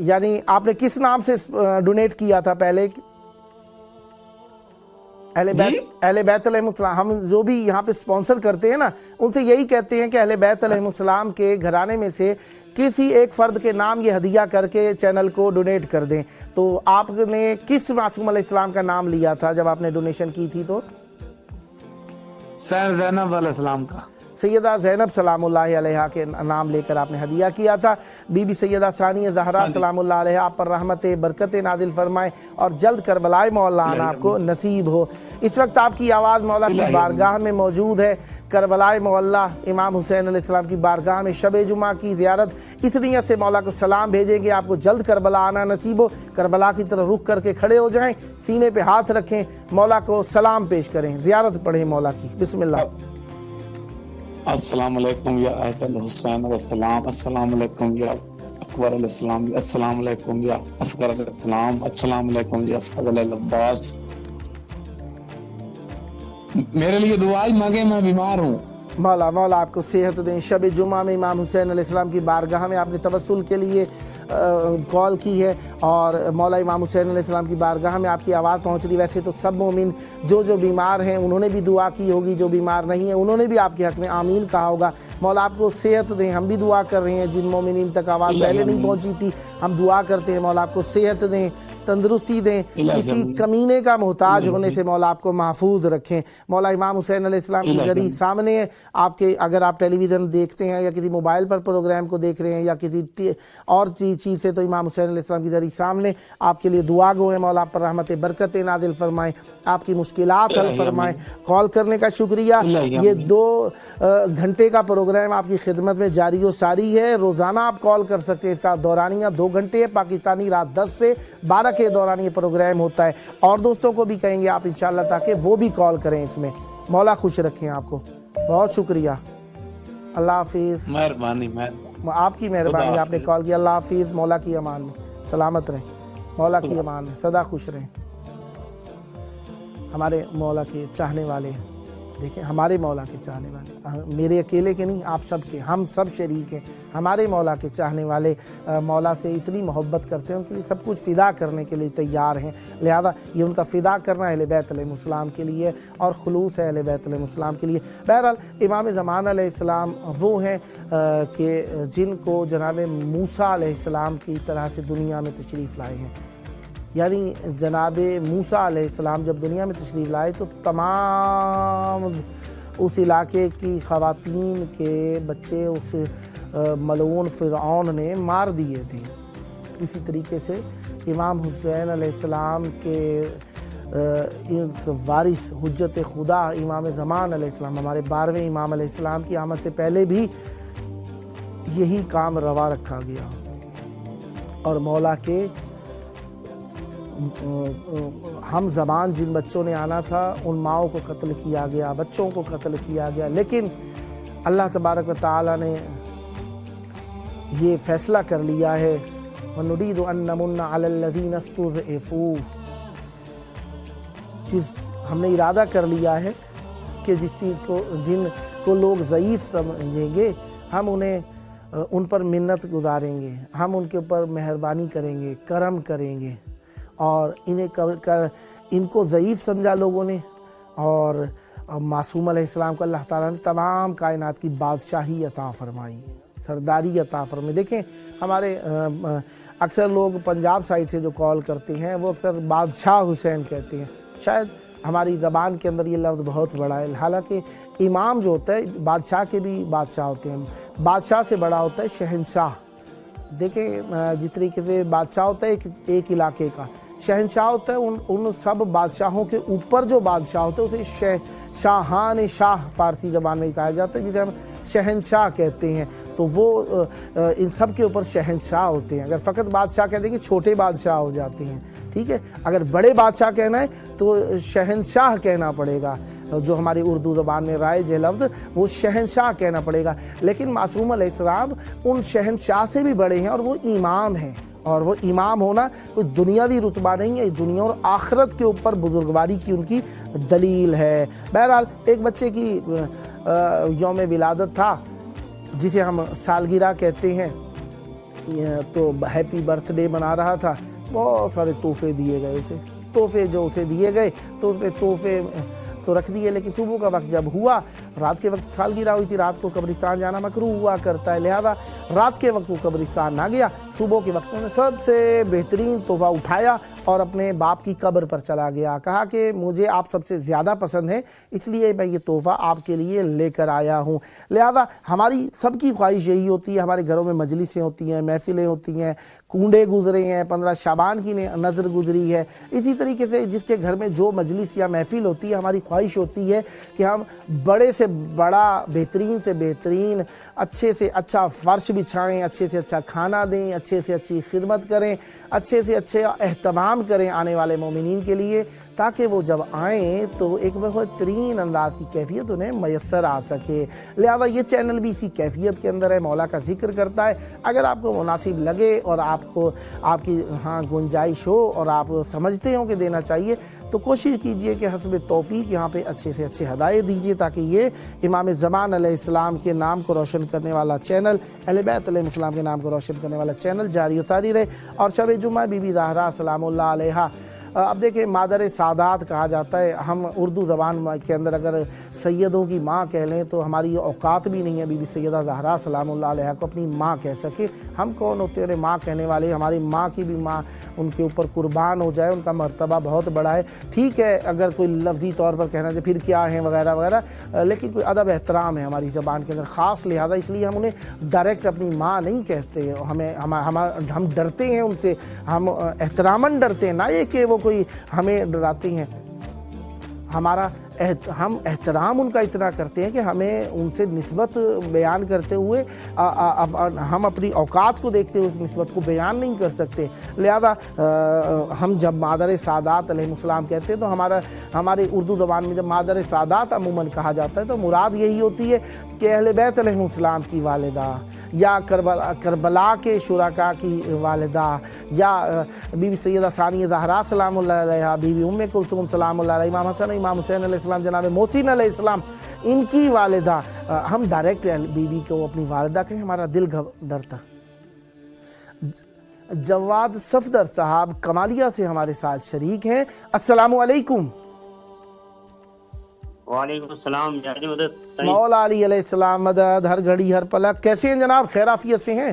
[SPEAKER 2] یعنی آپ نے کس نام سے ڈونیٹ کیا تھا پہلے؟ اہل بیت علیہ السلام، ہم جو بھی یہاں پہ سپانسر کرتے ہیں نا، ان سے یہی کہتے ہیں کہ اہل بیت علیہ السلام کے گھرانے میں سے کسی ایک فرد کے نام یہ ہدیہ کر کے چینل کو ڈونیٹ کر دیں۔ تو آپ نے کس معصوم علیہ السلام کا نام لیا تھا جب آپ نے ڈونیشن کی تھی؟ تو
[SPEAKER 5] سید زینب علیہ السلام کا،
[SPEAKER 2] سیدہ زینب سلام اللہ علیہا کے نام لے کر آپ نے ہدیہ کیا تھا۔ بی بی سیدہ ثانیہ زہرا سلام اللہ علیہ آپ پر رحمت برکت نازل فرمائے اور جلد کربلائے مولا آنا آپ کو نصیب ہو۔ اس وقت آپ کی آواز مولا کی بارگاہ میں موجود ہے، کربلائے مولا امام حسین علیہ السلام کی بارگاہ میں شب جمعہ کی زیارت اس نیت سے مولا کو سلام بھیجیں گے، آپ کو جلد کربلا آنا نصیب ہو۔ کربلا کی طرف رخ کر کے کھڑے ہو جائیں، سینے پہ ہاتھ رکھیں، مولا کو سلام پیش کریں، زیارت پڑھیں مولا کی۔ بسم اللہ۔
[SPEAKER 5] السلام علیکم یا اہل الحسین والسلام، السلام علیکم یا اکبر علیہ السلام جی السلام علیکم جی اصغر علیہ السلام السلام علیکم جی فضل العباس. میرے لیے دعائی مانگے، میں بیمار ہوں.
[SPEAKER 2] مولا آپ کو صحت دیں. شب جمعہ میں امام حسین علیہ السلام کی بارگاہ میں آپ نے توسل کے لیے کال کی ہے اور مولا امام حسین علیہ السلام کی بارگاہ میں آپ کی آواز پہنچ رہی. ویسے تو سب مومن جو بیمار ہیں انہوں نے بھی دعا کی ہوگی، جو بیمار نہیں ہیں انہوں نے بھی آپ کے حق میں آمین کہا ہوگا. مولا آپ کو صحت دیں. ہم بھی دعا کر رہے ہیں جن مومنین تک آواز پہلے نہیں پہنچی تھی، ہم دعا کرتے ہیں مولا آپ کو صحت دیں، تندرستی دیں، کسی کمینے کا محتاج ہونے سے مولا آپ کو محفوظ رکھیں. مولا امام حسین علیہ السلام کی ذریعہ سامنے ہے آپ کے. اگر آپ ٹیلی ویژن دیکھتے ہیں یا کسی موبائل پر پروگرام کو دیکھ رہے ہیں یا کسی اور چیز سے، تو امام حسین علیہ السلام کی ذریعہ سامنے آپ کے لیے دعا گو ہیں. مولا آپ پر رحمت برکت نازل فرمائیں، آپ کی مشکلات حل فرمائیں. کال کرنے کا شکریہ. یہ 2 گھنٹے کا پروگرام آپ کی خدمت میں جاری و ساری ہے. روزانہ آپ کال کر سکتے ہیں. اس کا دورانیہ 2 گھنٹے ہے، پاکستانی رات 10 سے 12 کے دوران یہ پروگرام ہوتا ہے. اور دوستوں کو بھی کہیں گے آپ انشاءاللہ تاکہ وہ بھی کال کریں اس میں. مولا خوش رکھیں آپ کو. بہت شکریہ. اللہ حافظ.
[SPEAKER 5] مہربانی
[SPEAKER 2] آپ کی مہربانی، آپ نے کال کیا. اللہ حافظ. مولا کی امان میں سلامت رہیں. مولا کی امان میں سدا خوش رہیں. ہمارے مولا کے چاہنے والے دیکھیں، ہمارے مولا کے چاہنے والے میرے اکیلے کے نہیں، آپ سب کے، ہم سب شریک ہیں. ہمارے مولا کے چاہنے والے مولا سے اتنی محبت کرتے ہیں، ان کے لیے سب کچھ فدا کرنے کے لیے تیار ہیں. لہذا یہ ان کا فدا کرنا اہل بیت علیہ السلام کے لیے اور خلوص ہے اہل بیت علیہ السلام کے لیے. بہرحال امام زمان علیہ السلام وہ ہیں کہ جن کو جناب موسیٰ علیہ السلام کی طرح سے دنیا میں تشریف لائے ہیں. یعنی جناب موسیٰ علیہ السلام جب دنیا میں تشریف لائے تو تمام اس علاقے کی خواتین کے بچے اس ملعون فرعون نے مار دیے تھے. اسی طریقے سے امام حسین علیہ السلام کے وارث حجت خدا امام زمان علیہ السلام، ہمارے 12ویں امام علیہ السلام کی آمد سے پہلے بھی یہی کام روا رکھا گیا اور مولا کے ہم زمان جن بچوں نے آنا تھا ان ماؤں کو قتل کیا گیا، بچوں کو قتل کیا گیا. لیکن اللہ تبارک و تعالی نے یہ فیصلہ کر لیا ہے وَنُرِيدُ أَن نَّمُنَّ عَلَى الَّذِينَ اسْتُضْعِفُوا، ہم نے ارادہ کر لیا ہے کہ جن کو لوگ ضعیف سمجھیں گے ہم انہیں ان پر منت گزاریں گے، ہم ان کے اوپر مہربانی کریں گے، کرم کریں گے. اور ان کو ضعیف سمجھا لوگوں نے اور معصوم علیہ السلام کو اللہ تعالیٰ نے تمام کائنات کی بادشاہی عطا فرمائی، سرداری عطا فرمائی. دیکھیں ہمارے اکثر لوگ پنجاب سائڈ سے جو کال کرتے ہیں وہ اکثر بادشاہ حسین کہتے ہیں. شاید ہماری زبان کے اندر یہ لفظ بہت بڑا ہے، حالانکہ امام جو ہوتا ہے بادشاہ کے بھی بادشاہ ہوتے ہیں، بادشاہ سے بڑا ہوتا ہے شہنشاہ. دیکھیں جس طریقے سے بادشاہ ہوتا ہے ایک علاقے کا، شہنشاہ ہوتا ہے ان سب بادشاہوں کے اوپر جو بادشاہ ہوتا ہے اسے شاہان شاہ فارسی زبان میں کہا جاتا ہے، جسے ہم شہنشاہ کہتے ہیں. تو وہ ان سب کے اوپر شہنشاہ ہوتے ہیں. اگر فقط بادشاہ کہہ دیں کہ چھوٹے بادشاہ ہو جاتے ہیں، ٹھیک ہے. اگر بڑے بادشاہ کہنا ہے تو شہنشاہ کہنا پڑے گا، جو ہماری اردو زبان میں رائج ہے لفظ وہ شہنشاہ کہنا پڑے گا. لیکن معصوم علیہ السلام ان شہنشاہ سے بھی بڑے ہیں اور وہ امام ہیں. اور وہ امام ہونا کوئی دنیاوی رتبہ نہیں ہے، دنیا اور آخرت کے اوپر بزرگواری کی ان کی دلیل ہے. بہرحال ایک بچے کی یوم ولادت تھا جسے ہم سالگرہ کہتے ہیں، تو ہیپی برتھ ڈے منا رہا تھا. بہت سارے تحفے دیے گئے اسے، تحفے جو اسے دیے گئے تو اس نے تحفے تو رکھ دیے. لیکن صبح کا وقت جب ہوا، رات کے وقت سالگرہ ہوئی تھی، رات کو قبرستان جانا مکروہ ہوا کرتا ہے، لہذا رات کے وقت وہ قبرستان نہ گیا. صبح کے وقت میں سب سے بہترین تحفہ اٹھایا اور اپنے باپ کی قبر پر چلا گیا. کہا کہ مجھے آپ سب سے زیادہ پسند ہے، اس لیے میں یہ تحفہ آپ کے لیے لے کر آیا ہوں. لہذا ہماری سب کی خواہش یہی ہوتی ہے، ہمارے گھروں میں مجلسیں ہوتی ہیں، محفلیں ہوتی ہیں، کنڈے گزرے ہیں، 15 شعبان کی نظر گزری ہے. اسی طریقے سے جس کے گھر میں جو مجلس یا محفل ہوتی ہے، ہماری خواہش ہوتی ہے کہ ہم بڑے سے بڑا، بہترین سے بہترین اچھے سے اچھا فرش بچھائیں، اچھے سے اچھا کھانا دیں، اچھے سے اچھی خدمت کریں، اچھے سے اچھا اہتمام کریں آنے والے مومنین کے لیے، تاکہ وہ جب آئیں تو ایک بہترین انداز کی کیفیت انہیں میسر آ سکے۔ لہذا یہ چینل بھی اسی کیفیت کے اندر ہے، مولا کا ذکر کرتا ہے۔ اگر آپ کو مناسب لگے اور آپ کی گنجائش ہو اور آپ سمجھتے ہوں کہ دینا چاہیے، تو کوشش کیجئے کہ حسب توفیق یہاں پہ اچھے سے اچھے ہدایت دیجئے، تاکہ یہ امام زمان علیہ السلام کے نام کو روشن کرنے والا چینل، اہل بیت علیہ السلام کے نام کو روشن کرنے والا چینل جاری و ساری رہے۔ اور شب جمعہ بی بی زہرا سلام اللہ علیہا، اب دیکھیں مادر سعادات کہا جاتا ہے۔ ہم اردو زبان کے اندر اگر سیدوں کی ماں کہہ لیں تو ہماری یہ اوقات بھی نہیں ہے بی بی سیدہ زہرا سلام اللہ علیہا کو اپنی ماں کہہ سکے۔ ہم کون ہوتے ہیں ماں کہنے والے؟ ہماری ماں کی بھی ماں ان کے اوپر قربان ہو جائے، ان کا مرتبہ بہت بڑا ہے۔ ٹھیک ہے اگر کوئی لفظی طور پر کہنا چاہے پھر کیا ہیں وغیرہ وغیرہ، لیکن کوئی ادب احترام ہے ہماری زبان کے اندر خاص، لہذا اس لیے ہم انہیں ڈائریکٹ اپنی ماں نہیں کہتے۔ ہم ڈرتے ہیں ان سے، ہم احتراماً ڈرتے ہیں، نہ یہ کہ وہ کوئی ہمیں ڈراتے ہیں۔ ہم احترام ان کا اتنا کرتے ہیں کہ ہمیں ان سے نسبت بیان کرتے ہوئے ہم اپنی اوقات کو دیکھتے ہوئے اس نسبت کو بیان نہیں کر سکتے۔ لہذا ہم جب مادر سعادات علیہ السلام کہتے ہیں تو ہمارے اردو زبان میں جب مادر سعادات عموماً کہا جاتا ہے تو مراد یہی ہوتی ہے کہ اہل بیت علیہ السلام کی والدہ، یا کربلا کے شرکاء کی والدہ، یا بی بی سیدہ ثانیہ زہرا سلام اللہ علیہا، بی بی ام کلثوم سلام اللہ علیہ، امام حسن امام حسین علیہ السلام، جناب محسن علیہ السلام، ان کی والدہ۔ ہم ڈائریکٹ بی بی کو اپنی والدہ کہیں، ہمارا دل ڈرتا۔ جواد صفدر صاحب کمالیہ سے ہمارے ساتھ شریک ہیں۔ السلام علیکم۔
[SPEAKER 6] وعلیکم السلام، جی مدد۔
[SPEAKER 2] مولا علی علیہ السلام مدد، ہر گھڑی ہر پلک۔ کیسے ہیں جناب؟ خیر عافیت سے ہیں؟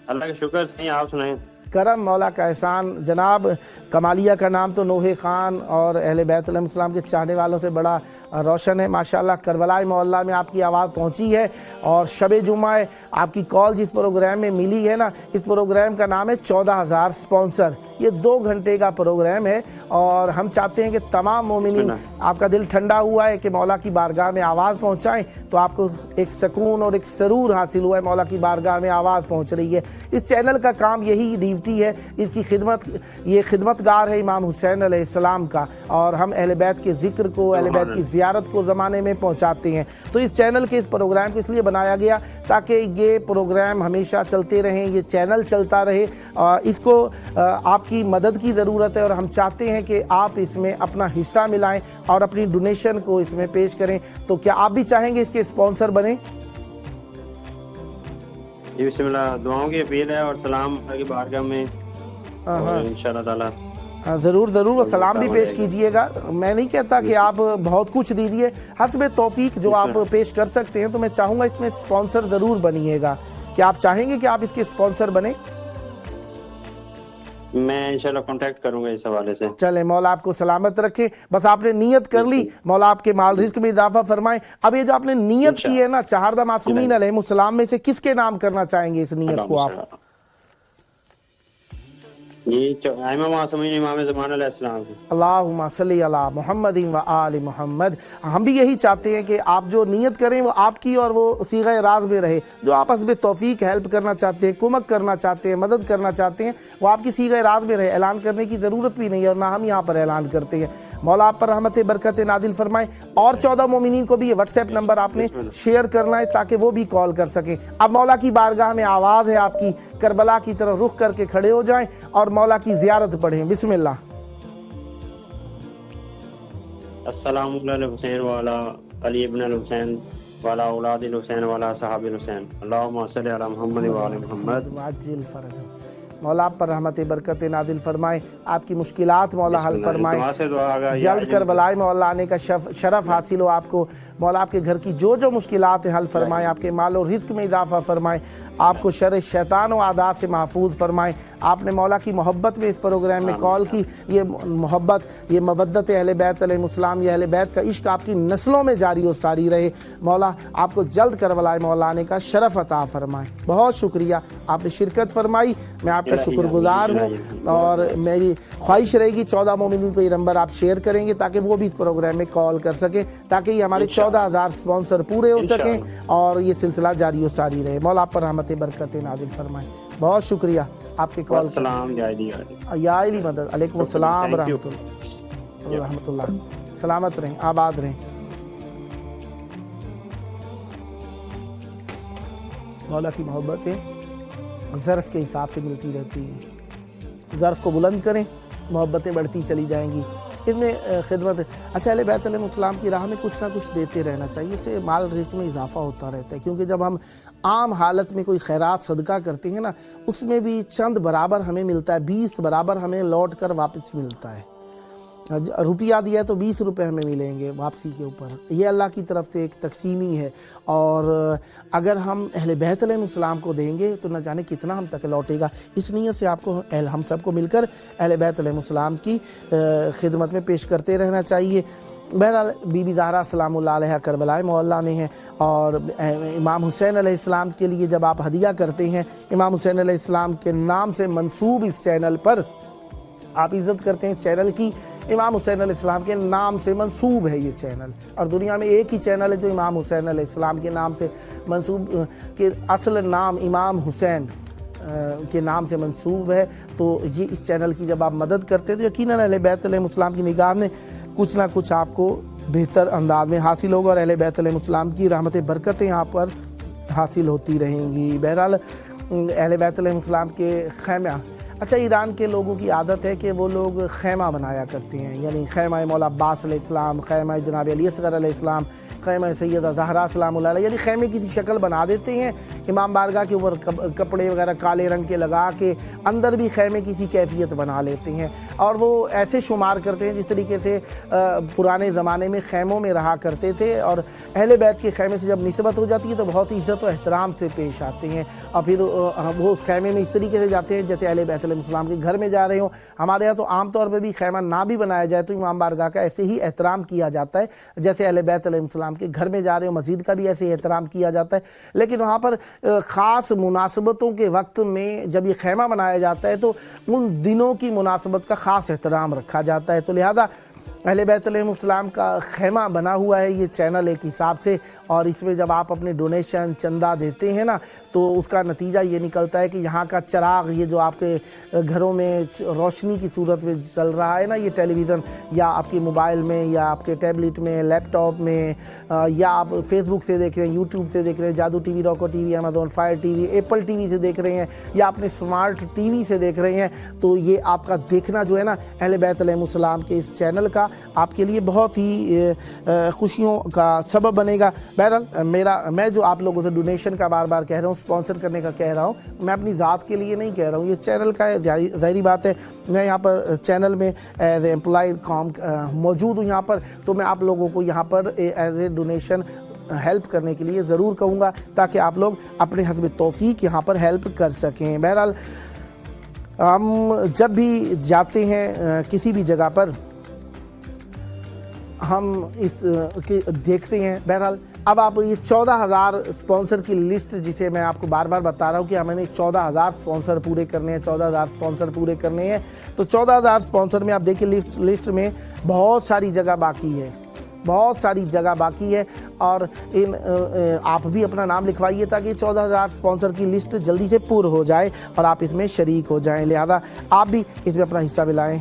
[SPEAKER 6] اللہ کا شکر سے، آپ سنائیں۔
[SPEAKER 2] کرم مولا کا احسان۔ جناب کمالیہ کا نام تو نوح خان اور اہل بیت علیہ السلام کے چاہنے والوں سے بڑا روشن ہے ماشاءاللہ۔ کربلا محلہ میں آپ کی آواز پہنچی ہے، اور شب جمعہ ہے، آپ کی کال جس پروگرام میں ملی ہے نا، اس پروگرام کا نام ہے 14,000 سپانسر۔ یہ 2 گھنٹے کا پروگرام ہے، اور ہم چاہتے ہیں کہ تمام مومنین، آپ کا دل ٹھنڈا ہوا ہے کہ مولا کی بارگاہ میں آواز پہنچائیں، تو آپ کو ایک سکون اور ایک سرور حاصل ہوا ہے، مولا کی بارگاہ میں آواز پہنچ رہی ہے۔ اس چینل کا کام یہی ڈیوٹی ہے، اس کی خدمت، یہ خدمتگار ہے امام حسین علیہ السلام کا، اور ہم اہل بیت کے ذکر کو، اہل بیت کی زیارت کو زمانے میں پہنچاتے ہیں۔ تو اس چینل کے اس پروگرام کو اس لیے بنایا گیا تاکہ یہ پروگرام ہمیشہ چلتے رہیں، یہ چینل چلتا رہے۔ اس کو آپ کی مدد کی ضرورت ہے، اور ہم چاہتے ہیں کہ آپ اس میں اپنا حصہ ملائیں اور اپنی ڈونیشن کو اس میں پیش کریں۔ تو کیا آپ بھی چاہیں گے اس کے اسپانسر بنیں؟
[SPEAKER 6] بسم اللہ، دعاؤں کی اپیل ہے، اور سلام کی بارگاہ میں انشاءاللہ تعالی
[SPEAKER 2] ضرور ضرور سلام بھی پیش کیجئے گا۔ میں نہیں کہتا کہ آپ بہت کچھ دیجئے، حسب توفیق جو آپ پیش کر سکتے ہیں، تو میں چاہوں گا اس میں اسپانسر ضرور بنیے گا۔ کیا آپ چاہیں گے کہ آپ اس کے اسپانسر بنیں؟
[SPEAKER 6] میں انشاءاللہ کانٹیکٹ کروں گا اس حوالے سے۔
[SPEAKER 2] چلے، مولا آپ کو سلامت رکھے۔ بس آپ نے نیت کر لی، مولا آپ کے مال رزق میں اضافہ فرمائیں۔ اب یہ جو آپ نے نیت کی ہے نا، چہاردہ معصومین علیہ السلام میں سے کس کے نام کرنا چاہیں گے اس نیت کو آپ؟
[SPEAKER 6] جی، امام معصومین امام زمان علیہ السلام۔
[SPEAKER 2] اللہم صلی علی محمد و آل محمد۔ ہم بھی یہی چاہتے ہیں کہ آپ جو نیت کریں وہ آپ کی، اور وہ صیغہ راز میں رہے۔ جو آپ حسب توفیق ہیلپ کرنا چاہتے ہیں، کمک کرنا چاہتے ہیں، مدد کرنا چاہتے ہیں، وہ آپ کی صیغہ راز میں رہے۔ اعلان کرنے کی ضرورت بھی نہیں ہے، اور نہ ہم یہاں پر اعلان کرتے ہیں۔ مولا آپ پر رحمت برکت نادل فرمائے، اور 14 مومنین کو بھی یہ واٹس ایپ نمبر آپ نے شیئر کرنا ہے تاکہ وہ بھی کال کر سکیں۔ اب مولا کی بارگاہ میں آواز ہے آپ کی، کربلا کی طرف رخ کر کے کھڑے ہو جائیں اور مولا کی زیارت پڑھیں۔ بسم اللہ۔
[SPEAKER 6] السلام علیہ حسین والا علی ابن الحسین والا اولاد الحسین والا صحاب الحسین، اللہم صلی علی محمد و آل محمد
[SPEAKER 2] وعجل فرج۔ مولا آپ پر رحمت برکت نادل فرمائے، آپ کی مشکلات مولا حل فرمائے، جلد کربلا مولا آنے کا شرف حاصل ہو آپ کو۔ مولا آپ کے گھر کی جو مشکلات ہیں حل فرمائے، آپ کے مال و رزق میں اضافہ فرمائے۔ آپ کو شر شیطان و عادات سے محفوظ فرمائے. آپ نے مولا کی محبت میں اس پروگرام میں کال کی, یہ محبت, یہ مودت اہل بیت علیہ السلام, یہ اہل بیت کا عشق آپ کی نسلوں میں جاری و ساری رہے. مولا آپ کو جلد کربلائے مولا آنے کا شرف عطا فرمائے. بہت شکریہ, آپ نے شرکت فرمائی, میں آپ کا شکر گزار ہوں. اور میری خواہش رہے گی 14 مومنین کو یہ نمبر آپ شیئر کریں گے تاکہ وہ بھی اس پروگرام میں کال کر سکیں, تاکہ یہ ہمارے 14,000 سپانسر پورے ہو سکیں اور یہ سلسلہ جاری و ساری رہے. مولا آپ پر رحمت برکت نازل فرمائے. بہت شکریہ آپ کے کال.
[SPEAKER 6] السلام
[SPEAKER 2] یا علی مدد. علیکم السلام رحمۃ اللہ. سلامت رہیں, آباد رہیں. مولا کی محبتیں ظرف کے حساب سے ملتی رہتی ہیں. ظرف کو بلند کریں, محبتیں بڑھتی چلی جائیں گی. اس میں خدمت. اچھا, اہل بیت علیہ السلام کی راہ میں کچھ نہ کچھ دیتے رہنا چاہیے, اس سے مال رزق میں اضافہ ہوتا رہتا ہے. کیونکہ جب ہم عام حالت میں کوئی خیرات صدقہ کرتے ہیں نا, اس میں بھی چند برابر ہمیں ملتا ہے, 20 برابر ہمیں لوٹ کر واپس ملتا ہے. روپیہ دیا ہے تو 20 روپے ہمیں ملیں گے واپسی کے اوپر. یہ اللہ کی طرف سے ایک تقسیمی ہے, اور اگر ہم اہل بیت علیہ السلام کو دیں گے تو نہ جانے کتنا ہم تک لوٹے گا. اس نیت سے آپ کو, ہم سب کو مل کر اہل بیت علیہ السلام کی خدمت میں پیش کرتے رہنا چاہیے. بہرحال بی بی زہرا سلام اللہ علیہ کربلا معلیٰ میں ہیں, اور امام حسین علیہ السلام کے لیے جب آپ ہدیہ کرتے ہیں, امام حسین علیہ السلام کے نام سے منسوب اس چینل پر آپ عزت کرتے ہیں چینل کی. امام حسین علیہ السلام کے نام سے منسوب ہے یہ چینل, اور دنیا میں ایک ہی چینل ہے جو امام حسین علیہ السلام کے نام سے منسوب, کہ اصل نام امام حسین کے نام سے منسوب ہے. تو یہ اس چینل کی جب آپ مدد کرتے ہیں تو یقیناً اہل بیت علیہ السلام کی نگاہ میں کچھ نہ کچھ آپ کو بہتر انداز میں حاصل ہوگا, اور اہل بیت علیہ السلام کی رحمت برکتیں آپ پر حاصل ہوتی رہیں گی. بہرحال اہل بیت علیہ السلام کے خیمہ. اچھا, ایران کے لوگوں کی عادت ہے کہ وہ لوگ خیمہ بنایا کرتے ہیں, یعنی خیمہ مولا عباس علیہ السلام, خیمہ جناب علی اصغر علیہ السلام, خیمہ سیدہ زہرا سلام اللہ علیہ, یعنی خیمے کی شکل بنا دیتے ہیں. امام بارگاہ کے اوپر کپڑے وغیرہ کالے رنگ کے لگا کے اندر بھی خیمے کی سی کیفیت بنا لیتے ہیں, اور وہ ایسے شمار کرتے ہیں جس طریقے سے پرانے زمانے میں خیموں میں رہا کرتے تھے. اور اہل بیت کے خیمے سے جب نسبت ہو جاتی ہے تو بہت عزت و احترام سے پیش آتے ہیں, اور پھر وہ اس خیمے میں اس طریقے سے جاتے ہیں جیسے اہل بیت علیہ السلام کے گھر میں جا رہے ہوں. ہمارے یہاں تو عام طور پہ بھی خیمہ نہ بھی بنایا جائے تو امام بارگاہ کا ایسے ہی احترام کیا جاتا ہے جیسے اہل بیت علیہ السلام کے گھر میں جا رہے ہوں. مسجد کا بھی ایسے احترام کیا جاتا ہے, لیکن وہاں پر خاص مناسبتوں کے وقت میں جب یہ خیمہ بنایا جاتا ہے تو ان دنوں کی مناسبت کا خاص احترام رکھا جاتا ہے. تو لہذا اہل بیت علیہ السلام کا خیمہ بنا ہوا ہے یہ چینل ایک حساب سے, اور اس میں جب آپ اپنے ڈونیشن چندہ دیتے ہیں نا تو اس کا نتیجہ یہ نکلتا ہے کہ یہاں کا چراغ, یہ جو آپ کے گھروں میں روشنی کی صورت میں چل رہا ہے نا, یہ ٹیلی ویژن یا آپ کے موبائل میں یا آپ کے ٹیبلٹ میں, لیپ ٹاپ میں, یا آپ فیس بک سے دیکھ رہے ہیں, یوٹیوب سے دیکھ رہے ہیں, جادو ٹی وی, روکو T V, Amazon fire T V, apple T V سے دیکھ رہے ہیں, یا اپنے اسمارٹ ٹی وی سے دیکھ رہے ہیں, تو یہ آپ کا دیکھنا جو ہے نا اہل بیت علیہ السلام کے اس چینل کا آپ کے لیے بہت ہی خوشیوں کا سبب بنے گا. بہرحال میں جو آپ لوگوں سے ڈونیشن کا بار بار کہہ رہا ہوں, اسپانسر کرنے کا کہہ رہا ہوں, میں اپنی ذات کے لیے نہیں کہہ رہا ہوں, یہ چینل کا ظاہری بات ہے. میں یہاں پر چینل میں ایز اے امپلائی کام موجود ہوں یہاں پر, تو میں آپ لوگوں کو یہاں پر ایز اے ڈونیشن ہیلپ کرنے کے لیے ضرور کہوں گا تاکہ آپ لوگ اپنے حسب توفیق یہاں پر ہیلپ کر سکیں. بہرحال ہم جب بھی جاتے ہیں کسی بھی جگہ پر ہم اس دیکھتے ہیں. بہرحال اب آپ یہ 14,000 اسپانسر کی لسٹ جسے میں آپ کو بار بار بتا رہا ہوں کہ ہمیں نے 14,000 اسپانسر پورے کرنے ہیں, 14,000 اسپانسر پورے کرنے ہیں. تو 14,000 اسپانسر میں آپ دیکھیں لسٹ میں بہت ساری جگہ باقی ہے, بہت ساری جگہ باقی ہے, اور آپ بھی اپنا نام لکھوائیے تاکہ 14,000 اسپانسر کی لسٹ جلدی سے پور ہو جائے اور آپ اس میں شریک ہو جائیں. لہذا آپ بھی اس میں اپنا حصہ ملائیں.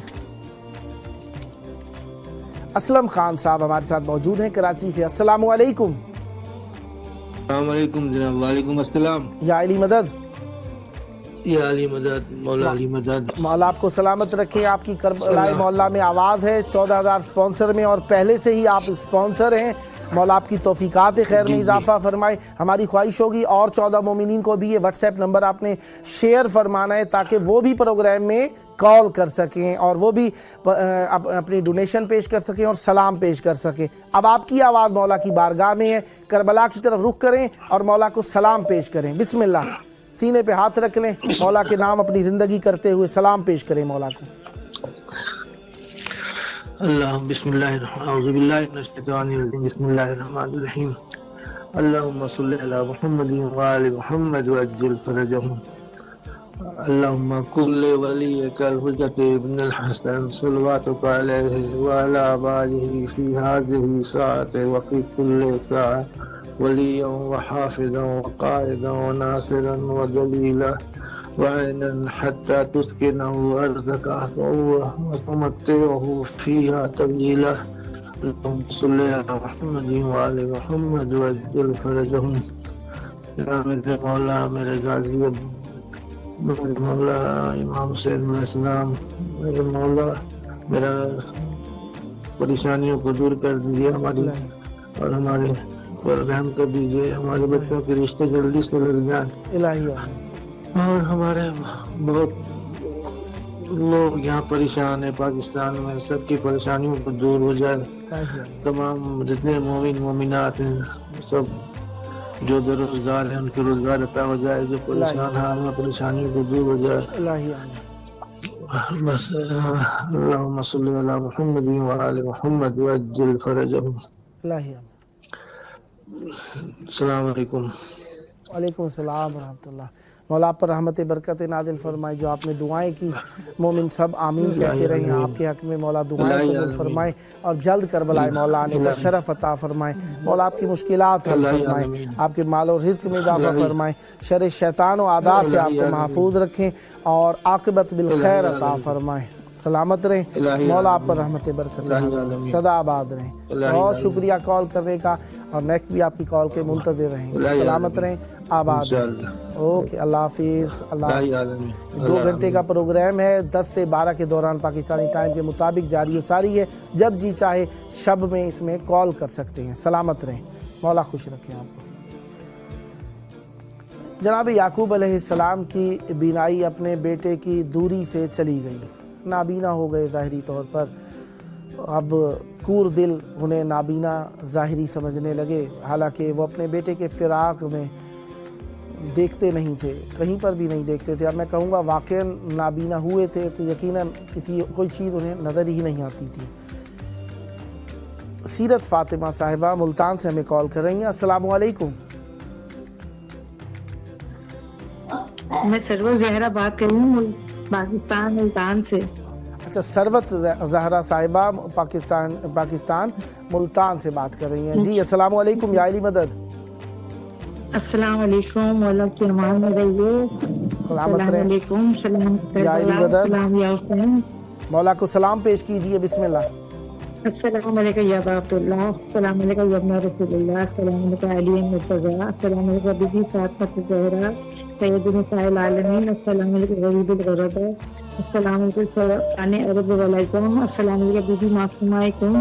[SPEAKER 2] اسلم خان صاحب ہمارے ساتھ موجود ہیں کراچی سے. السلام علیکم.
[SPEAKER 7] السلام علیکم جناب. وعلیکم السلام.
[SPEAKER 2] یا علی مدد.
[SPEAKER 7] یا علی مدد. مولا علی مدد.
[SPEAKER 2] مولا آپ کو سلامت رکھے. آپ کی کربلا معلیٰ میں آواز ہے 14,000 اسپانسر میں, اور پہلے سے ہی آپ اسپانسر ہیں. مولا آپ کی توفیقات خیر میں اضافہ فرمائے. ہماری خواہش ہوگی اور 14 مومنین کو بھی یہ واٹس ایپ نمبر آپ نے شیئر فرمانا ہے تاکہ وہ بھی پروگرام میں کال کر سکیں اور وہ بھی اپنی ڈونیشن پیش کر سکیں اور سلام پیش کر سکیں. اب آپ کی آواز مولا کی بارگاہ میں ہے, کربلا کی طرف رخ کریں اور مولا کو سلام پیش کریں. بسم اللہ. سینے پہ ہاتھ رکھ لیں, مولا کے نام اپنی زندگی کرتے ہوئے سلام پیش کریں مولا کو.
[SPEAKER 7] اللہ بسم اللہ اعوذ باللہ من الشیطان الرجیم بسم اللہ الرحمن الرحیم اللہم صلی علی محمد وآل محمد وعجل فرجہم اللہم کل ولیک الحجت ابن الحسن صلواتک علیہ وعلی آبائہ فی هذه الساعة وفی کل ساعة ولیا وحافظا وقائدا وناصرا ودلیلا وعینا حتی تسکنه ارضک طوعا وتمتعه فیها طویلا اللہم صلی علی محمد وآل محمد وعجل فرجہم. میرے مولا میرے غازی میرے مولا امام حسین علیہ السلام, میرے مولا میرا پریشانیوں کو دور کر دیجیے ہماری, اور ہمارے پر رحم کر دیجیے, ہمارے بچوں کے رشتے جلدی سے لگ جائیں
[SPEAKER 2] الہی
[SPEAKER 7] اور ہمارے بہت لوگ یہاں پریشان ہیں پاکستان میں, سب کی پریشانیوں کو دور ہو جائے. تمام جتنے مومن مومنات ہیں سب جو بے روزگار ہیں ان کے روزگار عطا ہو جائے, جو پریشان ہیں پریشانیوں کو دور ہو جائے. بس اللہم صلی علی محمد وآل محمد وعجل فرجہم. السلام علیکم.
[SPEAKER 2] وعلیکم السلام ورحمۃ اللہ. مولا آپ پر رحمت برکت نازل فرمائے. جو آپ نے دعائیں کی مومن سب آمین کہتے رہیں. آپ کے حق میں مولا دعائیں قبول فرمائے اور جلد کربلا مولا آنے کا شرف عطا فرمائے. مولا آپ کی مشکلات حل فرمائے, آپ کے مال و رزق میں اضافہ فرمائے, شر شیطان و عادات سے آپ کو محفوظ رکھیں اور عاقبت بالخیر عطا فرمائے. سلامت رہیں مولا, آپ پر رحمت برکت سدا آباد رہیں. بہت شکریہ کال کرنے کا, اور نیکسٹ بھی آپ کی کال کے منتظر رہیں. سلامت رہیں, آباد رہیں. اوکے, اللہ حافظ. اللہ 2 گھنٹے کا پروگرام ہے, 10 سے 12 کے دوران پاکستانی ٹائم کے مطابق جاری و ساری ہے. جب جی چاہے شب میں اس میں کال کر سکتے ہیں. سلامت رہیں, مولا خوش رکھیں آپ کو. جناب یعقوب علیہ السلام کی بینائی اپنے بیٹے کی دوری سے چلی گئی, نابینا ہو گئے ظاہری طور پر. اب کور دل انہیں نابینا ظاہری سمجھنے لگے, حالانکہ وہ اپنے بیٹے کے فراق میں دیکھتے نہیں تھے, کہیں پر بھی نہیں دیکھتے تھے. اب میں کہوں گا واقعاً نابینا ہوئے تھے تو یقیناً کوئی چیز انہیں نظر ہی نہیں آتی تھی. سیرت فاطمہ صاحبہ ملتان سے ہمیں کال کر رہی ہیں. السلام علیکم.
[SPEAKER 8] میں سرور زہرا بات کر رہی ہوں پاکستان ملتان سے.
[SPEAKER 2] اچھا, سروت زہرا صاحبہ پاکستان ملتان سے بات کر رہی ہیں. جی السلام علیکم یا علی مدد.
[SPEAKER 8] السلام علیکم, مولا کی امان میں رہیے. السلام علیکم. سلام
[SPEAKER 2] یا علی مدد.
[SPEAKER 8] سلام یا حسین.
[SPEAKER 2] مولا کو سلام پیش کیجئے. بسم اللہ.
[SPEAKER 8] السلام علیکم یا ابا عبداللہ. السلام علیکم یا ابن رسول اللہ. السلام علیکم علی مرتضیٰ. السلام علیکم بی بی فاطمہ زہرا سید نساء العالمین. السلام علیکم غریب الغرباء. السلام علیکم سلطان عرب وعلیکم. السلام علیکم بی بی معصومہ کم.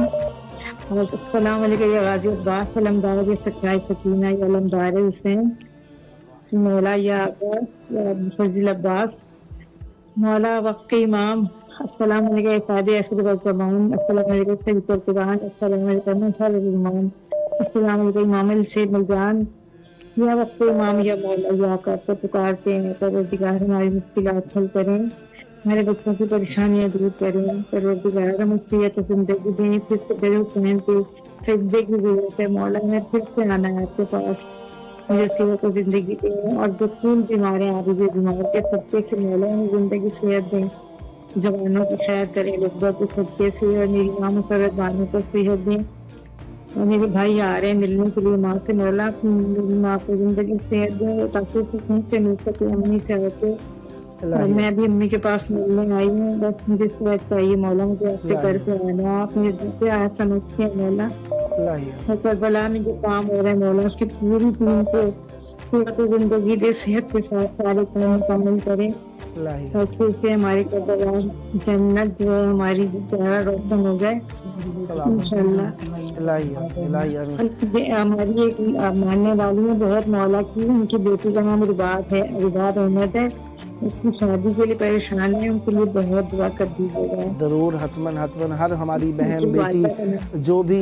[SPEAKER 8] السلام علیکم یا غازی عباس علمدار یا سکھائی سکینہ یا علمدار حسین. مولا یا عباس یا فضل عباس. مولا وقت امام. السلام علیکم افاد اسد والزمان. السلام علیکم سید القرآن. السلام علیکم نصر الامام. السلام علیکم امام السید ملجان. یا وقت امام یا مولا یا آپ کو پکارتے ہیں, پروردگار ہماری مشکلات حل کریں, ہمارے بچوں کی پریشانیاں دور کریں. پروردگار ہم صحت زندگی دیں. پھر سے بڑے حسین کے سجدے کی ضرورت ہے مولا, ہمیں پھر سے آنا ہے آپ کے پاس. مجھے صحت کو زندگی دیں, اور جو خون بیمار ہیں آپ جو بیمار کے صدقے سے مولا ہمیں زندگی صحت دیں. جوانوں کی خیر کریں لوگوں کے صدقے سے, اور میری ماں مسرت بانوں کو صحت دیں. اور میرے بھائی آ رہے ہیں ملنے کے لیے ماں سے, مولا میری ماں کو زندگی صحت دیں تاکہ سکون سے مل سکے امی سے آ کے. اور میں بھی امی کے پاس ملنے آئی ہوں, بس مجھے صحت چاہیے مولا. مجھے آپ کے گھر پہ آنا, آپ مجھے دوسرے آیا سمجھتے ہیں مولا. اور کربلا میں جو کام ہو رہا ہے مولا اس کی پوری ٹیم کو صحت و زندگی دے, صحت کے ساتھ سارے کام مکمل کریں. اور پھر سے ہماری کربلا جنت جو ہے ہماری چہرہ روشن ہو جائے انشاءاللہ. ہماری ایک ماننے والی ہے بہت مولا کی, ان کی بیٹی کا نام رباب ہے, رباب احمد ہے. اس کی شادی کے لیے پریشان ہیں، ان کے لیے بہت دعا کر دیجیے گا.
[SPEAKER 2] ضرور، حتماً حتماً. ہر ہماری بہن بیٹی جو بھی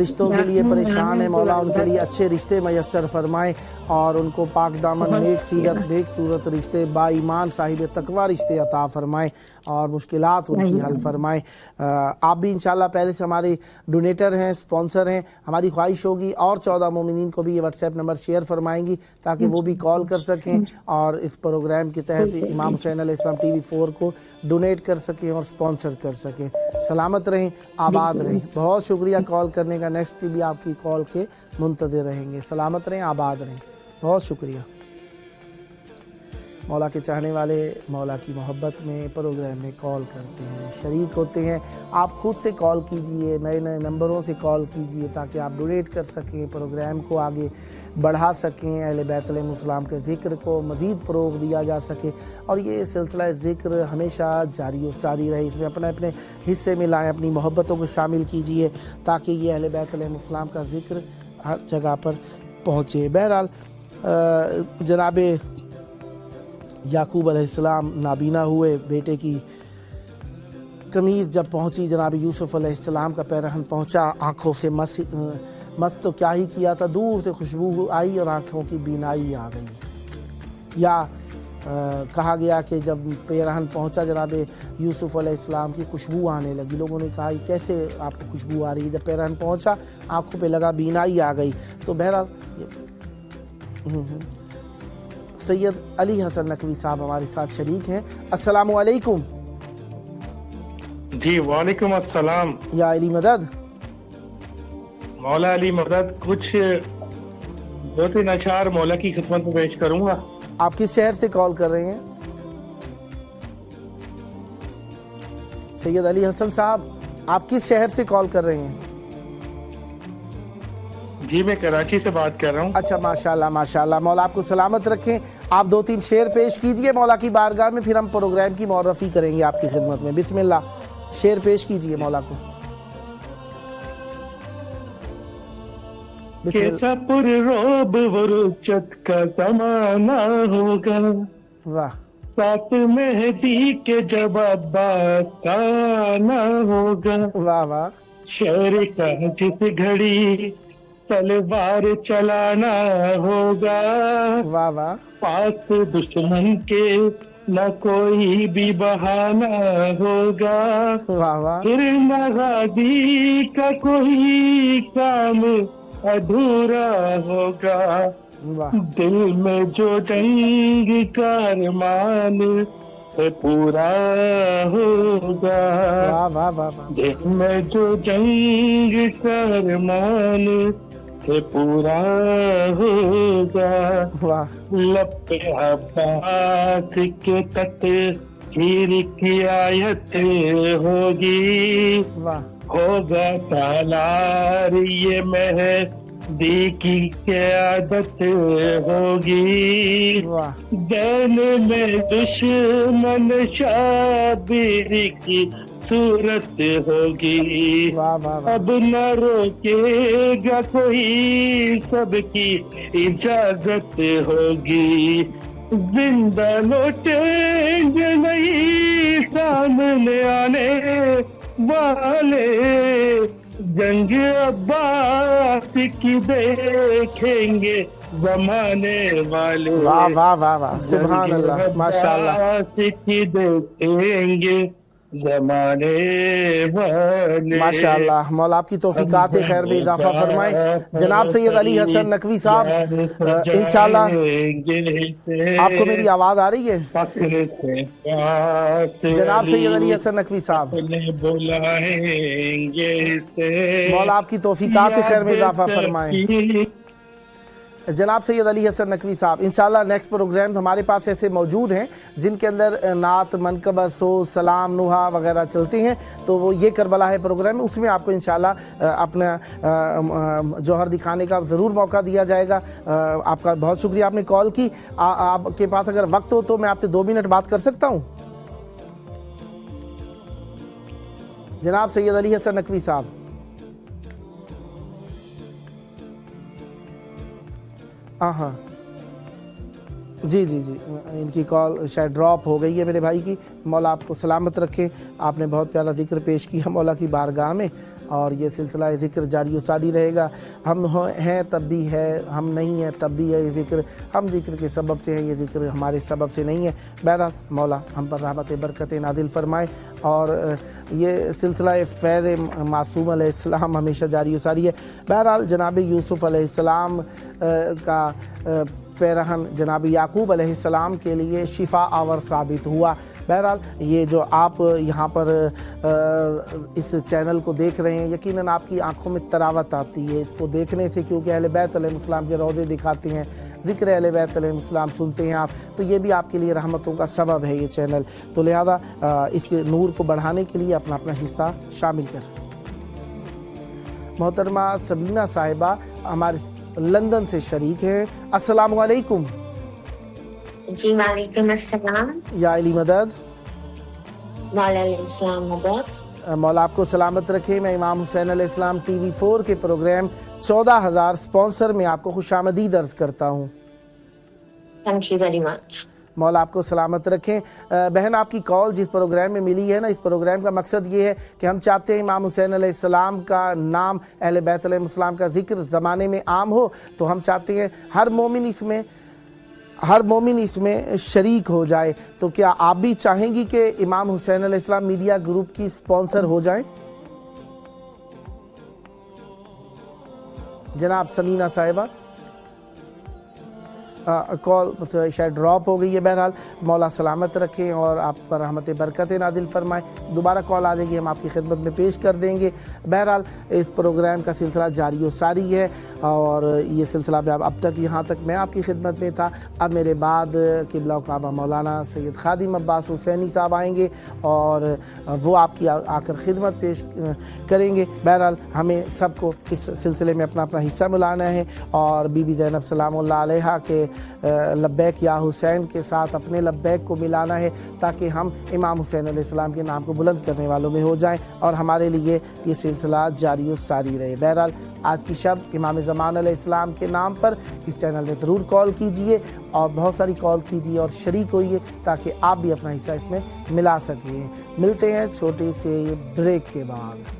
[SPEAKER 2] رشتوں کے لیے پریشان ہے، مولا ان کے لیے اچھے رشتے میسر فرمائے اور ان کو پاک دامن نیک سیرت نیک صورت رشتے با ایمان صاحب تقوی رشتے عطا فرمائے اور مشکلات ان کی حل فرمائے. آپ بھی انشاءاللہ پہلے سے ہمارے ڈونیٹر ہیں، اسپانسر ہیں. ہماری خواہش ہوگی اور 14 مومنین کو بھی یہ واٹس ایپ نمبر شیئر فرمائیں گی تاکہ وہ بھی کال کر سکیں اور اس پروگرام کے تحت امام حسین علیہ السلام ٹی وی 4 کو ڈونیٹ کر سکیں اور اسپانسر کر سکیں. سلامت رہیں، آباد رہیں. بہت شکریہ کال کرنے کا. نیکسٹ بھی آپ کی کال کے منتظر رہیں گے. سلامت رہیں، آباد رہیں. بہت شکریہ. مولا کے چاہنے والے مولا کی محبت میں پروگرام میں کال کرتے ہیں، شریک ہوتے ہیں. آپ خود سے کال کیجئے، نئے نئے نمبروں سے کال کیجئے تاکہ آپ ڈونیٹ کر سکیں، پروگرام کو آگے بڑھا سکیں، اہل بیت علیہ السلام کے ذکر کو مزید فروغ دیا جا سکے اور یہ سلسلہ ذکر ہمیشہ جاری و ساری رہے. اس میں اپنے حصے میں لائیں، اپنی محبتوں کو شامل کیجئے تاکہ یہ اہل بیت علیہ السلام کا ذکر ہر جگہ پر پہنچے. بہرحال جناب یعقوب علیہ السلام نابینا ہوئے. بیٹے کی قمیض جب پہنچی جناب یوسف علیہ السلام کا پیرہن پہنچا، آنکھوں سے مست تو کیا ہی کیا تھا، دور سے خوشبو آئی اور آنکھوں کی بینائی آ گئی. یا کہا گیا کہ جب پیرہن پہنچا جناب یوسف علیہ السلام کی خوشبو آنے لگی. لوگوں نے کہا یہ کیسے آپ کو خوشبو آ رہی ہے؟ جب پیرہن پہنچا آنکھوں پہ لگا، بینائی آ گئی. تو بہرحال سید علی حسن نقوی صاحب ہمارے ساتھ شریک ہیں. السلام علیکم.
[SPEAKER 9] جی وعلیکم السلام.
[SPEAKER 2] یا علی مدد.
[SPEAKER 9] مولا علی مدد. کچھ 2-3 اشعار مولا کی خدمت میں پیش کروں گا.
[SPEAKER 2] آپ کس شہر سے کال کر رہے ہیں سید علی حسن صاحب؟ آپ کس شہر سے کال کر رہے ہیں؟
[SPEAKER 9] جی میں کراچی سے بات کر رہا ہوں.
[SPEAKER 2] اچھا، ماشاءاللہ ماشاءاللہ. مولا آپ کو سلامت رکھیں. آپ 2-3 شعر پیش کیجئے مولا کی بارگاہ میں، پھر ہم پروگرام کی معرفی کریں گے آپ کی خدمت میں. بسم اللہ، شعر پیش کیجئے مولا کو.
[SPEAKER 9] کیسا پر روب و رچت کا زمانہ ہوگا،
[SPEAKER 2] واہ.
[SPEAKER 9] ساتھ مہدی کے جب عباس کا آنا ہوگا.
[SPEAKER 2] واہ واہ.
[SPEAKER 9] شہر کا جس گھڑی تلوار چلانا ہوگا،
[SPEAKER 2] واہ واہ.
[SPEAKER 9] پاس دشمن کے نہ کوئی بھی بہانہ ہوگا.
[SPEAKER 2] واہ واہ.
[SPEAKER 9] پھر نہ غازی کا کوئی کام ادھورا ہوگا.
[SPEAKER 2] واہ.
[SPEAKER 9] دل میں جو جنگ کا ارمان پورا ہوگا.
[SPEAKER 2] واہ واہ واہ واہ.
[SPEAKER 9] دل میں جو جنگ کا ارمان پورا ہوگا.
[SPEAKER 2] واہ.
[SPEAKER 9] لب عباس کے تطہیر کی آیت ہوگی،
[SPEAKER 2] واہ.
[SPEAKER 9] ہوگا سالار یہ مہدی کی قیادت ہوگی.
[SPEAKER 2] واہ.
[SPEAKER 9] دین میں دشمن شابر کی صورت ہوگی.
[SPEAKER 2] واہ واہ واہ.
[SPEAKER 9] اب نہ روکے گا کوئی، سب کی اجازت ہوگی. زندہ لوٹیں گے نہیں سامنے آنے والے، جنگ عباس کی دیکھیں گے زمانے والے.
[SPEAKER 2] واہ واہ واہ واہ. سبحان اللہ، ماشاءاللہ.
[SPEAKER 9] عباس کی دیکھیں گے زمانے والے.
[SPEAKER 2] ماشاءاللہ. مولا آپ کی توفیقات خیر میں اضافہ فرمائے. جناب سید علی حسن نقوی صاحب، انشاءاللہ آپ کو میری آواز آ رہی ہے؟ جناب سید علی حسن نقوی صاحب، مولا آپ کی توفیقات خیر میں اضافہ فرمائے. جناب سید علی حسن نقوی صاحب، انشاءاللہ نیکسٹ پروگرام ہمارے پاس ایسے موجود ہیں جن کے اندر نعت، منقبہ، سوز، سلام، نوحہ وغیرہ چلتے ہیں. تو وہ یہ کربلا ہے پروگرام میں، اس میں آپ کو انشاءاللہ اپنا جوہر دکھانے کا ضرور موقع دیا جائے گا. آپ کا بہت شکریہ، آپ نے کال کی. آپ کے پاس اگر وقت ہو تو میں آپ سے 2 منٹ بات کر سکتا ہوں؟ جناب سید علی حسن نقوی صاحب. ہاں. جی جی جی ان کی کال شاید ڈراپ ہو گئی ہے میرے بھائی کی. مولا آپ کو سلامت رکھے. آپ نے بہت پیارا ذکر پیش کیا مولا کی بارگاہ میں, اور یہ سلسلہ ذکر جاری و ساری رہے گا. ہم ہیں تب بھی ہے, ہم نہیں ہیں تب بھی ہے یہ ذکر. ہم ذکر کے سبب سے ہیں, یہ ذکر ہمارے سبب سے نہیں ہے. بہرحال مولا ہم پر رحمت برکت نازل فرمائے, اور یہ سلسلہ فیض معصوم علیہ السلام ہمیشہ جاری و ساری ہے. بہرحال جناب یوسف علیہ السلام کا پیرہن جناب یعقوب علیہ السلام کے لیے شفا آور ثابت ہوا. بہرحال یہ جو آپ یہاں پر اس چینل کو دیکھ رہے ہیں, یقیناً آپ کی آنکھوں میں تراوت آتی ہے اس کو دیکھنے سے, کیونکہ اہل بیت علیہ السلام کے روضے دکھاتے ہیں, ذکر اہل بیت علیہ السلام سنتے ہیں آپ, تو یہ بھی آپ کے لیے رحمتوں کا سبب ہے یہ چینل. تو لہذا اس کے نور کو بڑھانے کے لیے اپنا اپنا حصہ شامل کریں. محترمہ سبینہ صاحبہ ہمارے لندن سے شریک ہیں. السلام علیکم.
[SPEAKER 10] جی وعلیکم السلام.
[SPEAKER 2] یا علی مدد.
[SPEAKER 10] مولا علیہ السلام مدد.
[SPEAKER 2] مولا آپ کو سلامت رکھے. میں امام حسین علیہ السلام ٹی وی 4 کے پروگرام 14,000 سپانسر میں آپ کو خوش آمدید عرض کرتا ہوں.
[SPEAKER 10] Thank you very much.
[SPEAKER 2] مولا آپ کو سلامت رکھیں. بہن آپ کی کال جس پروگرام میں ملی ہے نا, اس پروگرام کا مقصد یہ ہے کہ ہم چاہتے ہیں امام حسین علیہ السلام کا نام, اہل بیت علیہ السلام کا ذکر زمانے میں عام ہو. تو ہم چاہتے ہیں ہر مومن اس میں شریک ہو جائے. تو کیا آپ بھی چاہیں گی کہ امام حسین علیہ السلام میڈیا گروپ کی سپانسر ہو جائیں؟ جناب سمینہ صاحبہ کال شاید ڈراپ ہو گئی ہے. بہرحال مولا سلامت رکھیں اور آپ پر رحمت برکت نازل فرمائے. دوبارہ کال آ جائے گی, ہم آپ کی خدمت میں پیش کر دیں گے. بہرحال اس پروگرام کا سلسلہ جاری و ساری ہے, اور یہ سلسلہ اب تک یہاں تک میں آپ کی خدمت میں تھا. اب میرے بعد قبلہ و کعبہ مولانا سید خادم عباس حسینی صاحب آئیں گے, اور وہ آپ کی آ کر خدمت پیش کریں گے. بہرحال ہمیں سب کو اس سلسلے میں اپنا اپنا حصہ ملانا ہے, اور بی بی زینب سلام اللہ علیہا کے لبیک یا حسین کے ساتھ اپنے لبیک کو ملانا ہے, تاکہ ہم امام حسین علیہ السلام کے نام کو بلند کرنے والوں میں ہو جائیں, اور ہمارے لیے یہ سلسلہ جاری و ساری رہے. بہرحال آج کی شب امام زمان علیہ السلام کے نام پر اس چینل میں ضرور کال کیجئے, اور بہت ساری کال کیجئے اور شریک ہوئیے, تاکہ آپ بھی اپنا حصہ اس میں ملا سکیں. ملتے ہیں چھوٹے سے بریک کے بعد.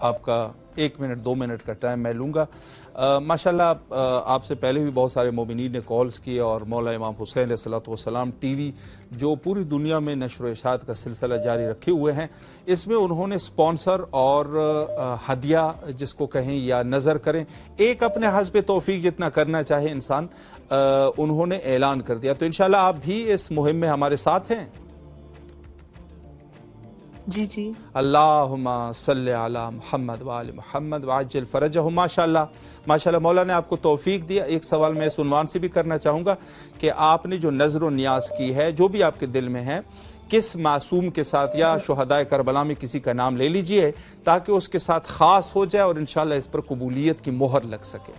[SPEAKER 11] آپ کا 1 منٹ 2 منٹ کا ٹائم میں لوں گا. ماشاءاللہ آپ سے پہلے بھی بہت سارے مومنین نے کالز کیے اور مولا امام حسین علیہ الصلوۃ والسلام ٹی وی جو پوری دنیا میں نشر و اشاعت کا سلسلہ جاری رکھے ہوئے ہیں، اس میں انہوں نے سپانسر اور ہدیہ جس کو کہیں یا نظر کریں، ایک اپنے حسب توفیق جتنا کرنا چاہے انسان، انہوں نے اعلان کر دیا. تو انشاءاللہ آپ بھی اس مہم میں ہمارے ساتھ ہیں.
[SPEAKER 12] جی جی.
[SPEAKER 11] اللہم صلی علی محمد وآل محمد وعجل فرجہم. ماشاءاللہ مولا نے آپ کو توفیق دیا. ایک سوال میں اس عنوان سے بھی کرنا چاہوں گا کہ آپ نے جو نظر و نیاز کی ہے، جو بھی آپ کے دل میں ہے، کس معصوم کے ساتھ یا شہدائے کربلا میں کسی کا نام لے لیجئے تاکہ اس کے ساتھ خاص ہو جائے اور انشاءاللہ اس پر قبولیت کی مہر لگ سکے.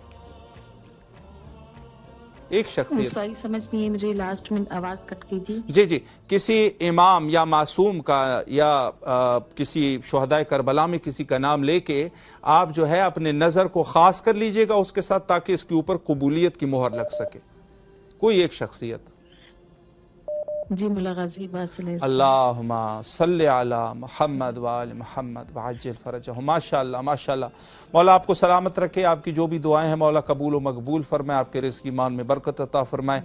[SPEAKER 11] ایک شخصیت
[SPEAKER 12] سوری سمجھ نہیں ہے مجھے، لاسٹ میں آواز کٹ گئی تھی.
[SPEAKER 11] جی کسی امام یا معصوم کا یا کسی شہدائے کربلا میں کسی کا نام لے کے آپ جو ہے اپنے نظر کو خاص کر لیجئے گا اس کے ساتھ تاکہ اس کے اوپر قبولیت کی مہر لگ سکے. کوئی ایک شخصیت.
[SPEAKER 12] جی مولا غازی عباس علیہ السلام.
[SPEAKER 11] اللہم صلی علی محمد وآل محمد وعجل فرجہم. ماشاءاللہ ماشاءاللہ. مولا آپ کو سلامت رکھے، آپ کی جو بھی دعائیں ہیں مولا قبول و مقبول فرمائے، آپ کے رزق ایمان میں برکت عطا فرمائے.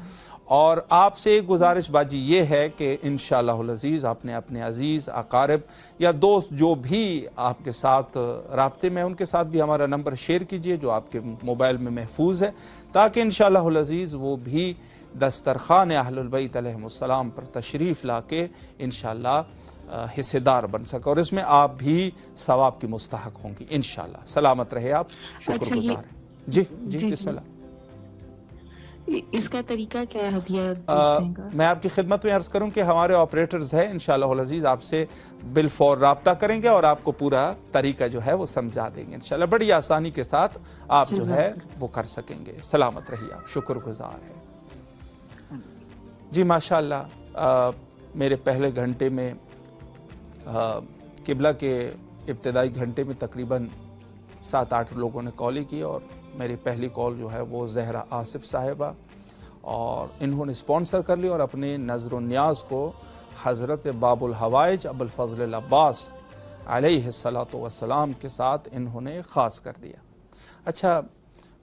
[SPEAKER 11] اور آپ سے ایک گزارش باجی یہ ہے کہ انشاءاللہ العزیز آپ نے اپنے عزیز اقارب یا دوست جو بھی آپ کے ساتھ رابطے میں، ان کے ساتھ بھی ہمارا نمبر شیئر کیجئے جو آپ کے موبائل میں محفوظ ہے، تاکہ انشاءاللہ العزیز وہ بھی دسترخوان اہل البیت علیہم السلام پر تشریف لا کے انشاءاللہ حصے دار بن سکے اور اس میں آپ بھی ثواب کی مستحق ہوں گی انشاءاللہ. سلامت رہے آپ، شکر گزار ہیں. جی بسم اللہ.
[SPEAKER 12] اس کا طریقہ کیا ہے ہدیہ بھیجنے کا؟
[SPEAKER 11] میں آپ کی خدمت میں عرض کروں کہ ہمارے آپریٹرز ہیں انشاءاللہ العزیز آپ سے بالفور رابطہ کریں گے اور آپ کو پورا طریقہ جو ہے وہ سمجھا دیں گے انشاءاللہ. بڑی آسانی کے ساتھ آپ جو ہے وہ کر سکیں گے. سلامت رہیے آپ، شکر گزار ہے. جی ماشاءاللہ میرے پہلے گھنٹے میں قبلہ کے ابتدائی گھنٹے میں تقریباً 7-8 لوگوں نے کال کی اور میری پہلی کال جو ہے وہ زہرا آصف صاحبہ، اور انہوں نے سپانسر کر لی اور اپنے نظر و نیاز کو حضرت باب الحوائج ابو الفضل العباس علیہ الصلوۃ والسلام کے ساتھ انہوں نے خاص کر دیا. اچھا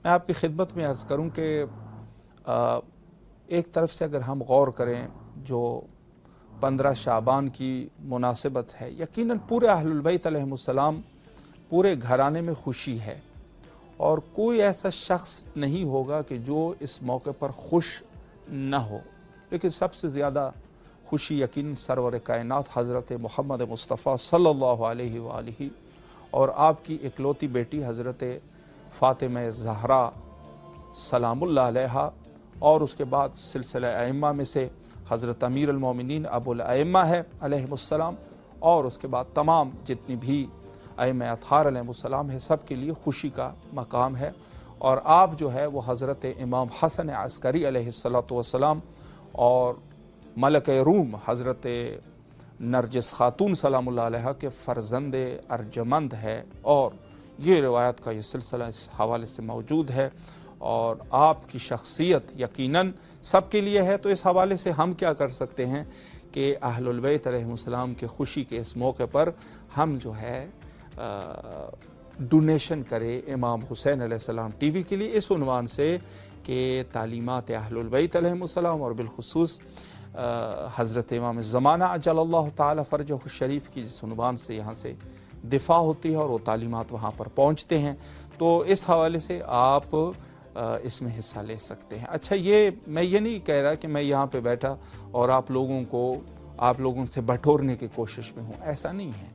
[SPEAKER 11] میں آپ کی خدمت میں عرض کروں کہ ایک طرف سے اگر ہم غور کریں جو 15 شعبان کی مناسبت ہے، یقیناً پورے اہل البیت علیہم السلام پورے گھرانے میں خوشی ہے اور کوئی ایسا شخص نہیں ہوگا کہ جو اس موقع پر خوش نہ ہو. لیکن سب سے زیادہ خوشی یقیناً سرور کائنات حضرت محمد مصطفیٰ صلی اللہ علیہ وآلہ اور آپ کی اکلوتی بیٹی حضرت فاطمہ زہرا سلام اللہ علیہا، اور اس کے بعد سلسلہ ائمہ میں سے حضرت امیر المومنین ابو الائمہ ہے علیہ السلام، اور اس کے بعد تمام جتنی بھی ائمہ اطہار علیہ السلام ہے، سب کے لیے خوشی کا مقام ہے. اور آپ جو ہے وہ حضرت امام حسن عسکری علیہ السلام اور ملک روم حضرت نرجس خاتون سلام اللہ علیہ کے فرزند ارجمند ہے، اور یہ روایت کا یہ سلسلہ اس حوالے سے موجود ہے اور آپ کی شخصیت یقیناً سب کے لیے ہے. تو اس حوالے سے ہم کیا کر سکتے ہیں کہ اہل البیت علیہ السلام کے خوشی کے اس موقع پر ہم جو ہے ڈونیشن کرے امام حسین علیہ السلام ٹی وی کے لیے، اس عنوان سے کہ تعلیمات اہل البیت علیہ السلام اور بالخصوص حضرت امام زمانہ عجل اللہ تعالی فرجہ الشریف کی جس عنوان سے یہاں سے دفاع ہوتی ہے اور وہ تعلیمات وہاں پر پہنچتے ہیں. تو اس حوالے سے آپ اس میں حصہ لے سکتے ہیں. اچھا میں یہ نہیں کہہ رہا کہ میں یہاں پہ بیٹھا اور آپ لوگوں سے بٹورنے کی کوشش میں ہوں، ایسا نہیں ہے.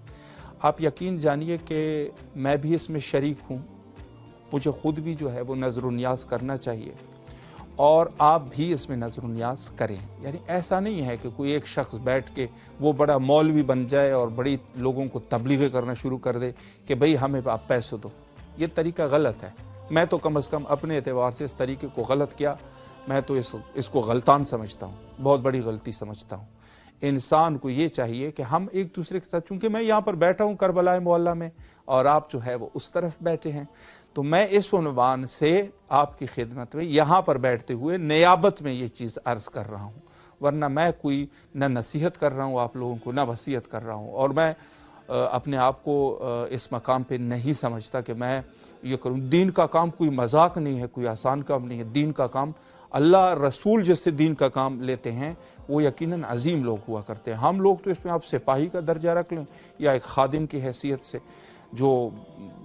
[SPEAKER 11] آپ یقین جانیے کہ میں بھی اس میں شریک ہوں، مجھے خود بھی جو ہے وہ نظر و نیاز کرنا چاہیے اور آپ بھی اس میں نظر و نیاز کریں. یعنی ایسا نہیں ہے کہ کوئی ایک شخص بیٹھ کے وہ بڑا مولوی بن جائے اور بڑی لوگوں کو تبلیغ کرنا شروع کر دے کہ بھئی ہمیں آپ پیسے دو. یہ طریقہ غلط ہے. میں تو کم از کم اپنے اعتبار سے اس طریقے کو غلط کیا، میں تو اس کو غلطان سمجھتا ہوں، بہت بڑی غلطی سمجھتا ہوں. انسان کو یہ چاہیے کہ ہم ایک دوسرے کے ساتھ، چونکہ میں یہاں پر بیٹھا ہوں کربلا معلیٰ میں اور آپ جو ہے وہ اس طرف بیٹھے ہیں، تو میں اس عنوان سے آپ کی خدمت میں یہاں پر بیٹھتے ہوئے نیابت میں یہ چیز عرض کر رہا ہوں. ورنہ میں کوئی نہ نصیحت کر رہا ہوں آپ لوگوں کو، نہ وصیت کر رہا ہوں. اور میں اپنے آپ کو اس مقام پہ نہیں سمجھتا کہ میں یہ کروں. دین کا کام کوئی مذاق نہیں ہے, کوئی آسان کام نہیں ہے. دین کا کام اللہ رسول جیسے دین کا کام لیتے ہیں وہ یقیناً عظیم لوگ ہوا کرتے ہیں. ہم لوگ تو اس میں آپ سپاہی کا درجہ رکھ لیں یا ایک خادم کی حیثیت سے جو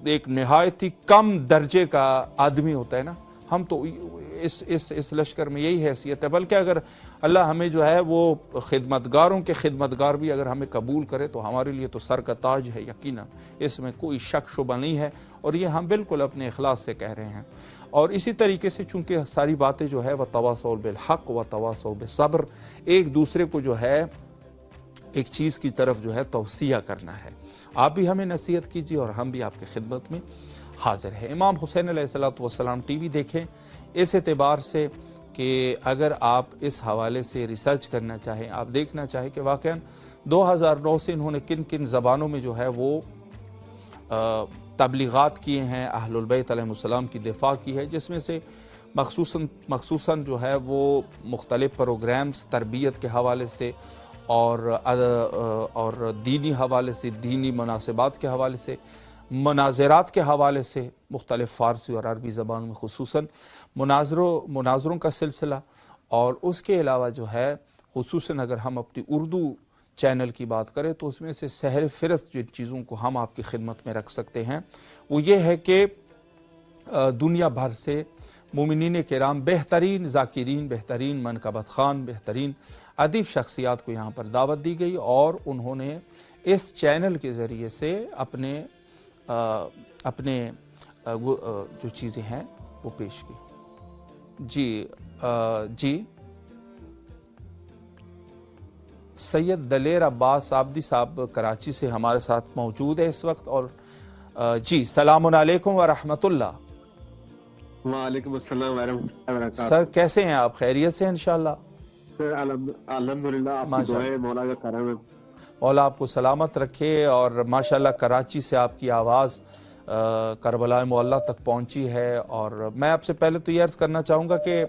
[SPEAKER 11] ایک نہایت ہی کم درجے کا آدمی ہوتا ہے نا, ہم تو اس لشکر میں یہی حیثیت ہے. بلکہ اگر اللہ ہمیں جو ہے وہ خدمتگاروں کے خدمتگار بھی اگر ہمیں قبول کرے تو ہمارے لیے تو سر کا تاج ہے یقیناً, اس میں کوئی شک شبہ نہیں ہے, اور یہ ہم بالکل اپنے اخلاص سے کہہ رہے ہیں. اور اسی طریقے سے چونکہ ساری باتیں جو ہے وہ تواصوا بالحق و تواصوا بالصبر, ایک دوسرے کو جو ہے ایک چیز کی طرف جو ہے توصیہ کرنا ہے. آپ بھی ہمیں نصیحت کیجیے اور ہم بھی آپ کی خدمت میں حاضر ہیں. امام حسین علیہ السلام ٹی وی دیکھیں اس اعتبار سے کہ اگر آپ اس حوالے سے ریسرچ کرنا چاہیں, آپ دیکھنا چاہیں کہ واقعاً 2009 سے انہوں نے کن کن زبانوں میں جو ہے وہ تبلیغات کیے ہیں, اہل البیت علیہ السلام کی دفاع کی ہے, جس میں سے مخصوصاً جو ہے وہ مختلف پروگرامز تربیت کے حوالے سے اور دینی حوالے سے, دینی مناسبات کے حوالے سے, مناظرات کے حوالے سے, مختلف فارسی اور عربی زبانوں میں خصوصاً مناظروں کا سلسلہ, اور اس کے علاوہ جو ہے خصوصاً اگر ہم اپنی اردو چینل کی بات کریں تو اس میں سے سہر فہرست جن چیزوں کو ہم آپ کی خدمت میں رکھ سکتے ہیں وہ یہ ہے کہ دنیا بھر سے مومنین کرام, بہترین ذاکرین, بہترین منقبت خوان, بہترین ادیب شخصیات کو یہاں پر دعوت دی گئی, اور انہوں نے اس چینل کے ذریعے سے اپنے جو چیزیں ہیں وہ پیش کی. جی سید دلیر عباس آبدی صاحب کراچی سے ہمارے ساتھ موجود ہے اس وقت. اور جی السلام علیکم ورحمۃ اللہ.
[SPEAKER 13] وعلیکم السلام ورحمۃ اللہ وبرکاتہ.
[SPEAKER 11] سر کیسے ہیں آپ؟ خیریت سے انشاءاللہ؟
[SPEAKER 13] الحمدللہ, آپ کی دعائیں, مولا کا کرم ہے.
[SPEAKER 11] مولا آپ کو سلامت رکھے, اور ماشاءاللہ کراچی سے آپ کی آواز کربلا معلیٰ تک پہنچی ہے. اور میں آپ سے پہلے تو یہ عرض کرنا چاہوں گا کہ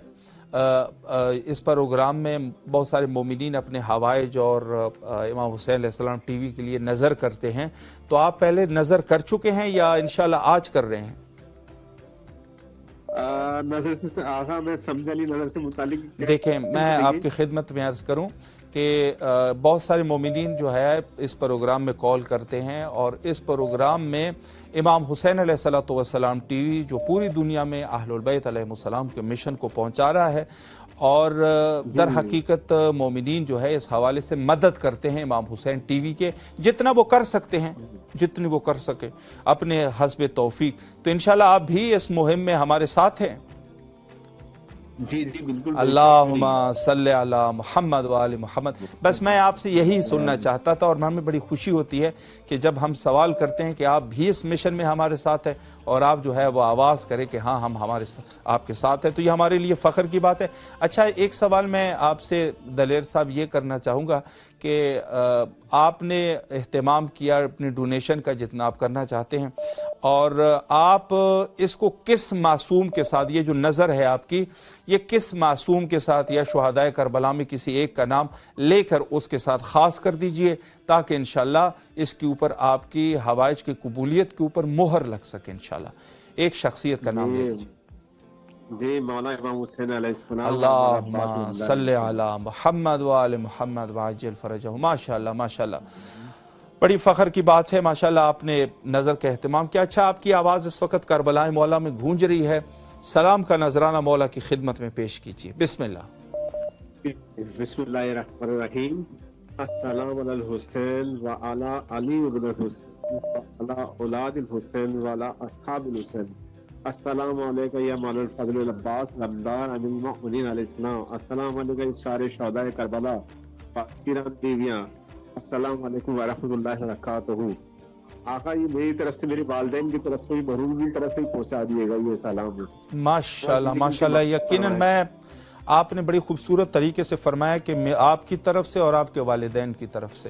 [SPEAKER 11] اس پروگرام میں بہت سارے مومنین اپنے حوائج اور امام حسین علیہ السلام ٹی وی کے لیے نظر کرتے ہیں, تو آپ پہلے نظر کر چکے ہیں یا انشاءاللہ آج کر رہے ہیں؟
[SPEAKER 13] نظر سے آغا میں سمجھا نہیں, نظر سے متعلق
[SPEAKER 11] دیکھیں میں آپ کی خدمت میں عرض کروں کہ بہت سارے مومنین جو ہے اس پروگرام میں کال کرتے ہیں, اور اس پروگرام میں امام حسین علیہ السلام ٹی وی جو پوری دنیا میں اہل البیت علیہ السلام کے مشن کو پہنچا رہا ہے, اور در حقیقت مومنین جو ہے اس حوالے سے مدد کرتے ہیں امام حسین ٹی وی کے, جتنا وہ کر سکتے ہیں, جتنی وہ کر سکے اپنے حسب توفیق. تو انشاءاللہ آپ بھی اس مہم میں ہمارے ساتھ ہیں.
[SPEAKER 13] جی بالکل.
[SPEAKER 11] اللہم صلی علی محمد وآل محمد. بس میں آپ سے یہی سننا چاہتا تھا, اور ہمیں بڑی خوشی ہوتی ہے کہ جب ہم سوال کرتے ہیں کہ آپ بھی اس مشن میں ہمارے ساتھ ہیں, اور آپ جو ہے وہ آواز کریں کہ ہاں ہم آپ کے ساتھ ہیں, تو یہ ہمارے لیے فخر کی بات ہے. اچھا, ایک سوال میں آپ سے دلیر صاحب یہ کرنا چاہوں گا کہ آپ نے اہتمام کیا اپنی ڈونیشن کا جتنا آپ کرنا چاہتے ہیں, اور آپ اس کو کس معصوم کے ساتھ, یہ جو نظر ہے آپ کی, یہ کس معصوم کے ساتھ یا شہدائے کربلا میں کسی ایک کا نام لے کر اس کے ساتھ خاص کر دیجئے, تاکہ انشاءاللہ اس کے اوپر آپ کی حوائج کی قبولیت کے اوپر مہر لگ سکے. انشاءاللہ ایک شخصیت کا نام لے لیجئے.
[SPEAKER 13] جی مولا امام حسین علیہ السلام.
[SPEAKER 11] اللہم صلی علی محمد وآل محمد وعجل فرجہ. ماشاءاللہ ماشاءاللہ, بڑی فخر کی بات ہے. ماشاءاللہ آپ نے نظر کا اہتمام کیا. اچھا, آپ کی آواز اس وقت کربلا مولا میں گونج رہی ہے, سلام کا نذرانہ مولا کی خدمت میں پیش کیجیے. بسم اللہ.
[SPEAKER 13] بسم اللہ الرحمن الرحیم. السلام علی الحسین وعلی علی ابن الحسین وعلی اولاد الحسین وعلی اصحاب الحسین. السلام علیکم یا مولا الفضل العباس لمدار امیر المؤمنین علیہ السلام. السلام علیکم سارے شہداء کربلا, پاکستان ٹیویاں. السلام علیکم ورحمۃ اللہ وبرکاتہ. آقا یہ میری طرف سے, میری والدین کی طرف سے, مرحوم کی طرف سے پہنچا دیے گا یہ سلام.
[SPEAKER 11] ماشاءاللہ ماشاءاللہ. یقیناً میں آپ نے بڑی خوبصورت طریقے سے فرمایا کہ آپ کی طرف سے اور آپ کے والدین کی طرف سے.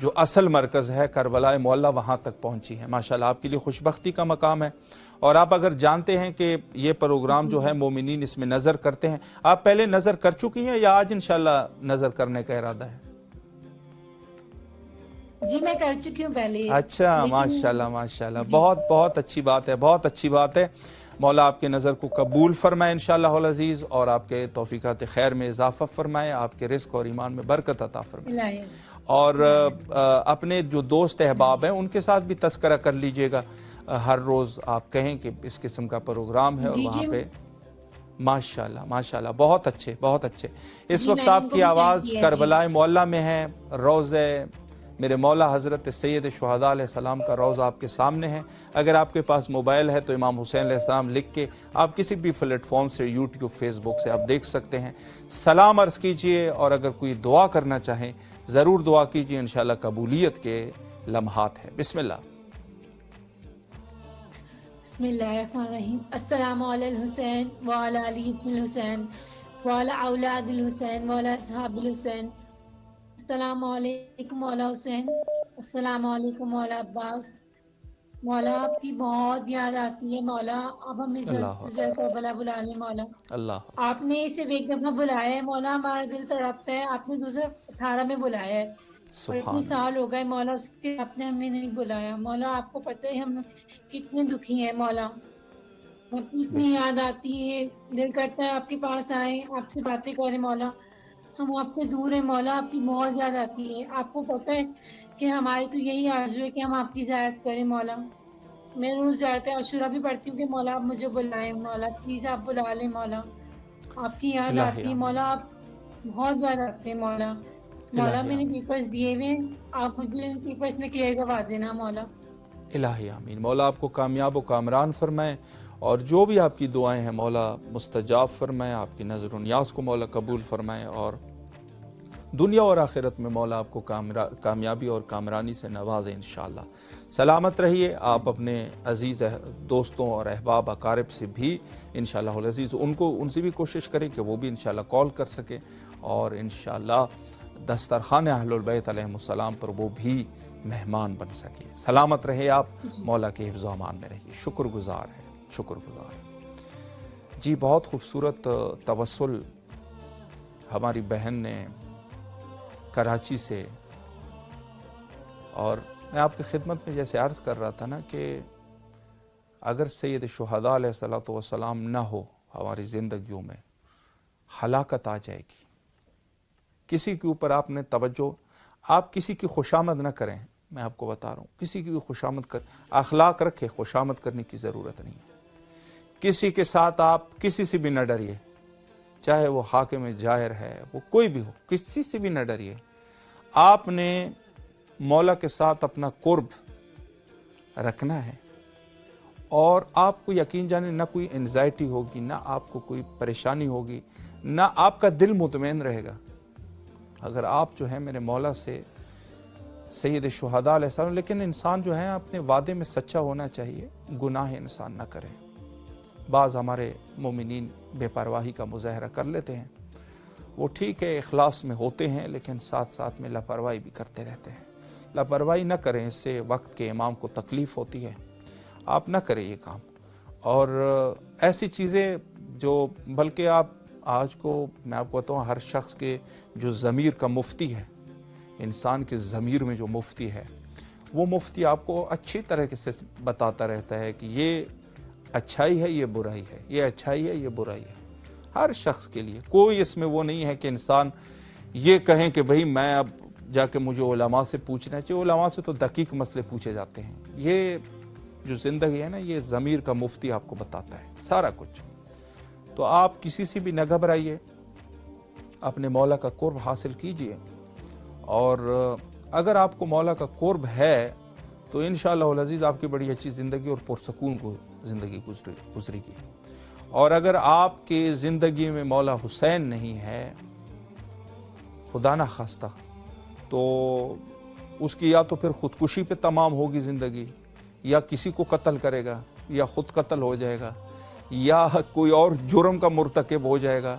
[SPEAKER 11] جو اصل مرکز ہے کربلا معلیٰ وہاں تک پہنچی ہے. ماشاءاللہ آپ کے لیے خوشبختی کا مقام ہے. اور آپ اگر جانتے ہیں کہ یہ پروگرام جو ہے مومنین اس میں نظر کرتے ہیں، آپ پہلے نظر کر چکی ہیں یا آج انشاءاللہ نظر کرنے کا ارادہ ہے؟
[SPEAKER 14] جی میں کر چکی ہوں پہلے.
[SPEAKER 11] اچھا ماشاءاللہ ماشاءاللہ، بہت بہت اچھی بات ہے، بہت اچھی بات ہے. مولا آپ کے نظر کو قبول فرمائے انشاءاللہ العزیز، اور آپ کے توفیقات خیر میں اضافہ فرمائے، آپ کے رزق اور ایمان میں برکت عطا فرمائے. اور اپنے جو دوست احباب ہیں ان کے ساتھ بھی تذکرہ کر لیجئے گا. ہر روز آپ کہیں کہ اس قسم کا پروگرام ہے اور وہاں پہ ماشاءاللہ ماشاءاللہ بہت اچھے بہت اچھے. اس وقت آپ کی آواز کربلا معلیٰ میں ہے. روضہ میرے مولا حضرت سید شہداء علیہ السلام کا روضہ آپ کے سامنے ہے. اگر آپ کے پاس موبائل ہے تو امام حسین علیہ السلام لکھ کے آپ کسی بھی پلیٹ فارم سے، یوٹیوب، فیس بک سے آپ دیکھ سکتے ہیں. سلام عرض کیجئے، اور اگر کوئی دعا کرنا چاہیں ضرور دعا کیجئے، انشاءاللہ قبولیت کے لمحات ہیں. بسم اللہ.
[SPEAKER 14] بسم اللہ الرحمن الرحیم. السلام علی الحسین وعلی علی الحسین وعلی اولاد الحسین وعلی اصحاب الحسین. السلام علیکم مولا حسین. السلام علیکم مولا عباس. مولا آپ کی بہت یاد آتی ہے مولا. اب ہم اس سے کربلا بلا لیں مولا.
[SPEAKER 11] اللہ
[SPEAKER 14] آپ نے صرف ایک دفعہ بلایا ہے مولا، ہمارا دل تڑپتا ہے. آپ نے دوسرا 18 میں بلایا ہے اور اتنے سال ہو گئے مولا، اس کے آپ نے ہمیں نہیں بلایا مولا. آپ کو پتہ ہے ہم کتنے دکھی ہیں مولا. آپ کی اتنی یاد آتی ہے، دل کرتا ہے آپ کے پاس آئیں، آپ سے باتیں کریں مولا. ہم آپ سے دور ہیں مولا، آپ کی بہت یاد آتی ہے. آپ کو پتہ ہے کہ ہماری تو یہی آرزو ہے کہ ہم آپ کی زیارت کریں مولا. میں روز زیارت عاشورہ بھی پڑھتی ہوں کہ مولا آپ مجھے بلائیں مولا، پلیز آپ بلا لیں مولا. آپ کی یاد آتی ہے مولا، آپ بہت یاد آتے ہیں مولا. مولا میں نے پیپرز دیے ہوئے، آپ مجھے پیپرز میں کلیئر کروا دینا مولا.
[SPEAKER 11] الہی آمین. مولا آپ کو کامیاب و کامران فرمائے، اور جو بھی آپ کی دعائیں ہیں مولا مستجاب فرمائے. آپ کی نظر و نیاز کو مولا قبول فرمائے، اور دنیا اور آخرت میں مولا آپ کو کامیابی اور کامرانی سے نوازے انشاءاللہ. سلامت رہیے. آپ اپنے عزیز دوستوں اور احباب اقارب سے بھی انشاءاللہ العزیز ان سے بھی کوشش کریں کہ وہ بھی انشاءاللہ کال کر سکیں، اور انشاءاللہ دسترخوان اہل البیت علیہم السلام پر وہ بھی مہمان بن سکے. سلامت رہے آپ، مولا کے حفظ و امان میں رہیے. شکر گزار ہے، شکر گزار ہے. جی بہت خوبصورت توسل ہماری بہن نے کراچی سے. اور میں آپ کی خدمت میں جیسے عرض کر رہا تھا نا کہ اگر سید شہداء علیہ السلام نہ ہو ہماری زندگیوں میں، ہلاکت آ جائے گی. کسی کے اوپر آپ نے توجہ، آپ کسی کی خوشامد نہ کریں. میں آپ کو بتا رہا ہوں، کسی کی بھی خوشامد کر، اخلاق رکھے، خوشامد کرنے کی ضرورت نہیں ہے. کسی کے ساتھ آپ کسی سے بھی نہ ڈریے، چاہے وہ حاکم جائر ہے، وہ کوئی بھی ہو، کسی سے بھی نہ ڈریے. آپ نے مولا کے ساتھ اپنا قرب رکھنا ہے، اور آپ کو یقین جانے نہ کوئی انزائٹی ہوگی، نہ آپ کو کوئی پریشانی ہوگی، نہ آپ کا دل مطمئن رہے گا اگر آپ جو ہے میرے مولا سے سید شہداء علیہ السلام. لیکن انسان جو ہے اپنے وعدے میں سچا ہونا چاہیے، گناہ انسان نہ کرے. بعض ہمارے مومنین بے پرواہی کا مظاہرہ کر لیتے ہیں، وہ ٹھیک ہے اخلاص میں ہوتے ہیں، لیکن ساتھ ساتھ میں لاپرواہی بھی کرتے رہتے ہیں. لاپرواہی نہ کریں، اس سے وقت کے امام کو تکلیف ہوتی ہے. آپ نہ کریں یہ کام. اور ایسی چیزیں جو، بلکہ آپ آج کو میں آپ کو بتاؤں، ہر شخص کے جو ضمیر کا مفتی ہے، انسان کے ضمیر میں جو مفتی ہے، وہ مفتی آپ کو اچھی طرح سے بتاتا رہتا ہے کہ یہ اچھائی ہے، یہ برائی ہے، یہ اچھائی ہے، یہ برائی ہے. ہر شخص کے لیے کوئی اس میں وہ نہیں ہے کہ انسان یہ کہیں کہ بھئی میں اب جا کے مجھے علماء سے پوچھنا چاہیے. علماء سے تو دقیق مسئلے پوچھے جاتے ہیں. یہ جو زندگی ہے نا، یہ ضمیر کا مفتی آپ کو بتاتا ہے سارا کچھ. تو آپ کسی سے بھی نہ گھبرائیے، اپنے مولا کا قرب حاصل کیجئے. اور اگر آپ کو مولا کا قرب ہے تو انشاءاللہ العزیز آپ کی بڑی اچھی زندگی اور پرسکون کو زندگی گزرے گی. اور اگر آپ کی زندگی میں مولا حسین نہیں ہے، خدا نہ خواستہ، تو اس کی یا تو پھر خودکشی پہ تمام ہوگی زندگی، یا کسی کو قتل کرے گا، یا خود قتل ہو جائے گا، یا کوئی اور جرم کا مرتکب ہو جائے گا،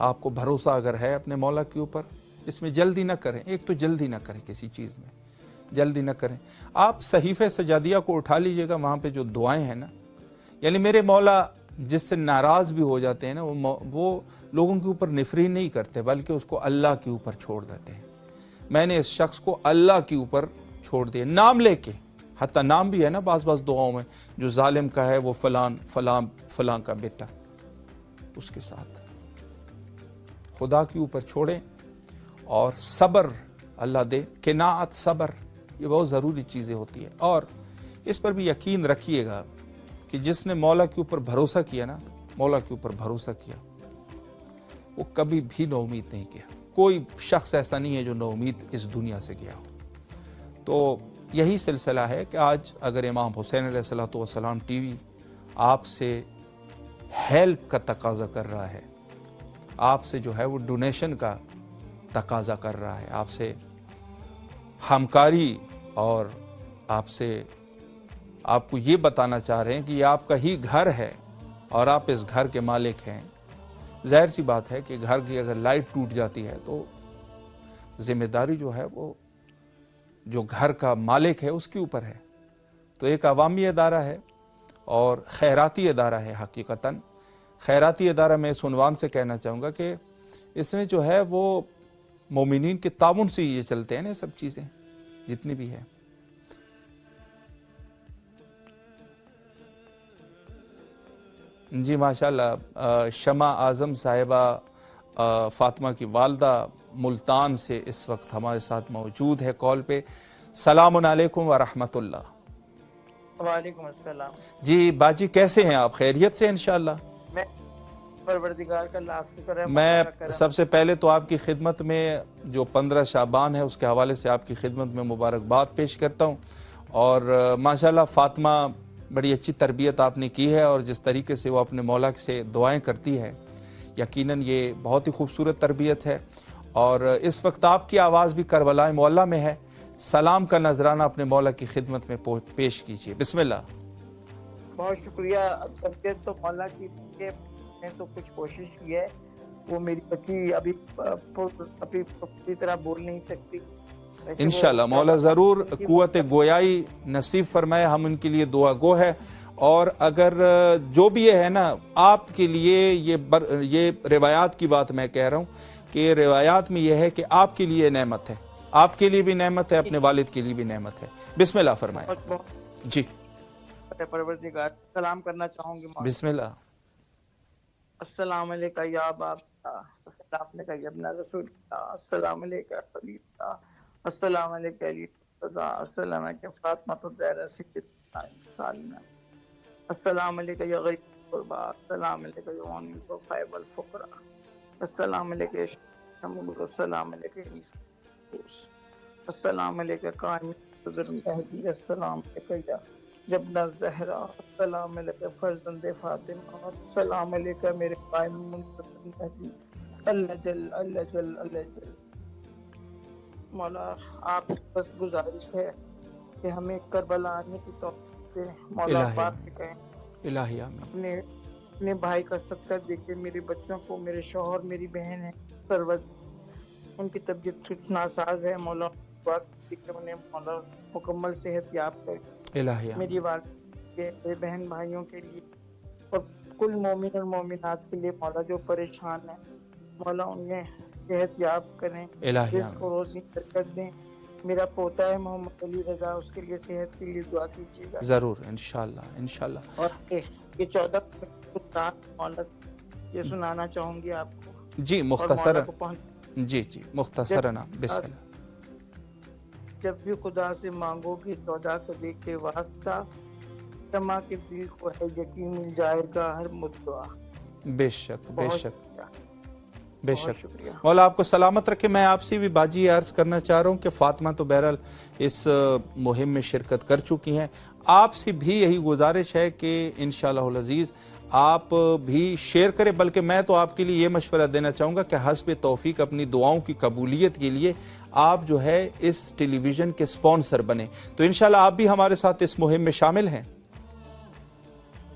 [SPEAKER 11] آپ کو بھروسہ اگر ہے اپنے مولا کے اوپر، اس میں جلدی نہ کریں. ایک تو جلدی نہ کریں، کسی چیز میں جلدی نہ کریں. آپ صحیفہ سجادیہ کو اٹھا لیجئے گا، وہاں پہ جو دعائیں ہیں نا، یعنی میرے مولا جس سے ناراض بھی ہو جاتے ہیں نا، وہ لوگوں کے اوپر نفرین نہیں کرتے، بلکہ اس کو اللہ کے اوپر چھوڑ دیتے ہیں. میں نے اس شخص کو اللہ کے اوپر چھوڑ دیا، نام لے کے، حتیٰ نام بھی ہے نا بعض دعاؤں میں، جو ظالم کا ہے وہ فلان فلان فلان کا بیٹا، اس کے ساتھ خدا کے اوپر چھوڑیں. اور صبر اللہ دے، قناعت، صبر، یہ بہت ضروری چیزیں ہوتی ہیں. اور اس پر بھی یقین رکھیے گا کہ جس نے مولا کے اوپر بھروسہ کیا نا، مولا کے اوپر بھروسہ کیا، وہ کبھی بھی نا امید نہیں کیا. کوئی شخص ایسا نہیں ہے جو نا امید اس دنیا سے گیا ہو. تو یہی سلسلہ ہے کہ آج اگر امام حسین علیہ السلام ٹی وی آپ سے ہیلپ کا تقاضا کر رہا ہے، آپ سے جو ہے وہ ڈونیشن کا تقاضا کر رہا ہے، آپ سے ہمکاری، اور آپ کو یہ بتانا چاہ رہے ہیں کہ یہ آپ کا ہی گھر ہے اور آپ اس گھر کے مالک ہیں. ظاہر سی بات ہے کہ گھر کی اگر لائٹ ٹوٹ جاتی ہے تو ذمہ داری جو ہے وہ جو گھر کا مالک ہے اس کے اوپر ہے. تو ایک عوامی ادارہ ہے اور خیراتی ادارہ ہے. حقیقتاً خیراتی ادارہ میں اس عنوان سے کہنا چاہوں گا کہ اس میں جو ہے وہ مومنین کے تعاون سے یہ چلتے ہیں نا، سب چیزیں جتنی بھی ہے. جی ماشاءاللہ، شمع اعظم صاحبہ فاطمہ کی والدہ ملتان سے اس وقت ہمارے ساتھ موجود ہے کال پہ. السلام علیکم ورحمۃ اللہ.
[SPEAKER 15] وعلیکم السلام.
[SPEAKER 11] جی باجی کیسے ہیں آپ؟ خیریت سے انشاءاللہ؟
[SPEAKER 15] میں پروردگار کا لاکھ شکر ہے.
[SPEAKER 11] میں سب سے پہلے تو آپ کی خدمت میں جو 15 شعبان ہے اس کے حوالے سے آپ کی خدمت میں مبارکباد پیش کرتا ہوں. اور ماشاءاللہ فاطمہ بڑی اچھی تربیت آپ نے کی ہے، اور جس طریقے سے وہ اپنے مولا سے دعائیں کرتی ہے، یقیناً یہ بہت ہی خوبصورت تربیت ہے. اور اس وقت آپ کی آواز بھی کربلا مولا میں ہے. سلام کا نذرانہ اپنے مولا کی خدمت میں پیش کیجیے. بسم اللہ.
[SPEAKER 15] بہت شکریہ. تربیت تو مولا کی، میں تو کچھ کوشش کی ہے. وہ میری بچی ابھی پوری طرح بول نہیں سکتی.
[SPEAKER 11] انشاءاللہ مولا ضرور قوت گویائی نصیب فرمائے، ہم ان کے لیے دعا گو ہے. اور اگر جو بھی یہ ہے نا، آپ کے لیے یہ روایات کی بات میں کہہ رہا ہوں کہ روایات میں یہ ہے کہ آپ کے لیے نعمت ہے، آپ کے لیے بھی نعمت ہے، اپنے والد کے لیے بھی نعمت ہے. بسم اللہ فرمائیں. جی
[SPEAKER 15] پروردگار سلام کرنا چاہوں گی.
[SPEAKER 11] بسم اللہ.
[SPEAKER 15] السلام علیکم یا باب، السلام علیکم یا ابن رسول اللہ، السلام علیکم خلیل اللہ، السلام علیکم علی رضا، السلام علیکم فاطمہ الزہرا سیدۃ سالمہ، السلام علیکم یا غریب الغربا، السلام علیکم یا غنی الضعفاء والفقراء، السلام علیکم یا شمول، السلام علیکم السلام علیکم قائم صدر مہدی، السلام علیکم یا جبنہ زہرا، السلام علیکم فرزند فاطمہ، السلام علیکم میرے قائم منتظر مہدی، اللہ جل اللہ جل اللہ جل. مولا آپ بس گزارش ہے کہ ہمیں کربلا آنے کی توفیق دے. مولا پاک کے کہیں
[SPEAKER 11] الہی آمین.
[SPEAKER 15] اپنے بھائی کا صدقہ دے کے میرے بچوں کو، میرے شوہر، میری بہن ہے سروز، ان کی طبیعت ٹھیک ناساز ہے. مولا انہیں مولا مکمل صحت یاب کرے. میری والد کے میرے بہن بھائیوں کے لیے اور کل مومن اور مومنات کے لیے مولا جو پریشان ہیں، مولا انہیں صحت یاب کریں، رزق و روزی برکت دیں. میرا پوتا ہے محمد علی رضا، اس کے لیے صحت کے لیے دعا کیجیے گا.
[SPEAKER 11] ضرور انشاءاللہ انشاءاللہ.
[SPEAKER 15] اور یہ 14 مولا یہ سنانا چاہوں گی آپ کو.
[SPEAKER 11] جی مختصر. جی مختصراً. بسم اللہ.
[SPEAKER 15] جب بھی خدا سے مانگو گے تودا کو دے کے واسطہ، شمع کے دل کو ہے یقین مل جائے گا ہر مدعا.
[SPEAKER 11] بے شک بے شک بے شک. مولا آپ کو سلامت رکھے. میں آپ سے بھی باجی عرض کرنا چاہ رہا ہوں کہ فاطمہ تو بہرحال اس مہم میں شرکت کر چکی ہیں. آپ سے بھی یہی گزارش ہے کہ انشاءاللہ العزیز آپ بھی شیئر کریں. بلکہ میں تو آپ کے لیے یہ مشورہ دینا چاہوں گا کہ حسب توفیق اپنی دعاؤں کی قبولیت کے لیے آپ جو ہے اس ٹیلی ویژن کے سپانسر بنیں. تو انشاءاللہ آپ بھی ہمارے ساتھ اس مہم میں شامل ہیں.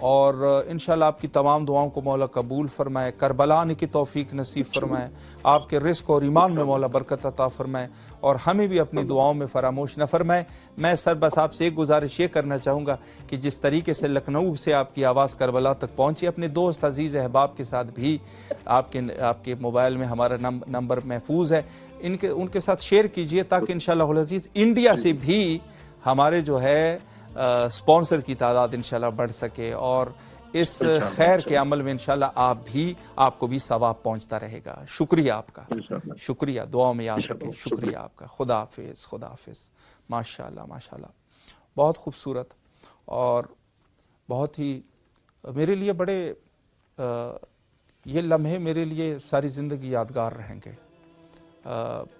[SPEAKER 11] اور انشاءاللہ آپ کی تمام دعاؤں کو مولا قبول فرمائے، کربلا آنے کی توفیق نصیب فرمائے، آپ کے رزق اور ایمان میں مولا برکت عطا فرمائے اور ہمیں بھی اپنی دعاؤں میں فراموش نہ فرمائے۔ میں سر بس آپ سے ایک گزارش یہ کرنا چاہوں گا کہ جس طریقے سے لکھنؤ سے آپ کی آواز کربلا تک پہنچی، اپنے دوست عزیز احباب کے ساتھ بھی آپ کے موبائل میں ہمارا نمبر محفوظ ہے، ان کے ساتھ شیئر کیجئے تاکہ انشاءاللہ العزیز انڈیا سے بھی ہمارے جو ہے سپانسر کی تعداد انشاءاللہ بڑھ سکے اور اس خیر کے عمل میں انشاءاللہ آپ کو بھی ثواب پہنچتا رہے گا۔ شکریہ آپ کا، شکریہ، دعاؤں میں یاد رکھیں، شکریہ آپ کا۔ خدا حافظ، خدا حافظ۔ ماشاءاللہ ماشاءاللہ، بہت خوبصورت اور بہت ہی میرے لیے بڑے یہ لمحے میرے لیے ساری زندگی یادگار رہیں گے،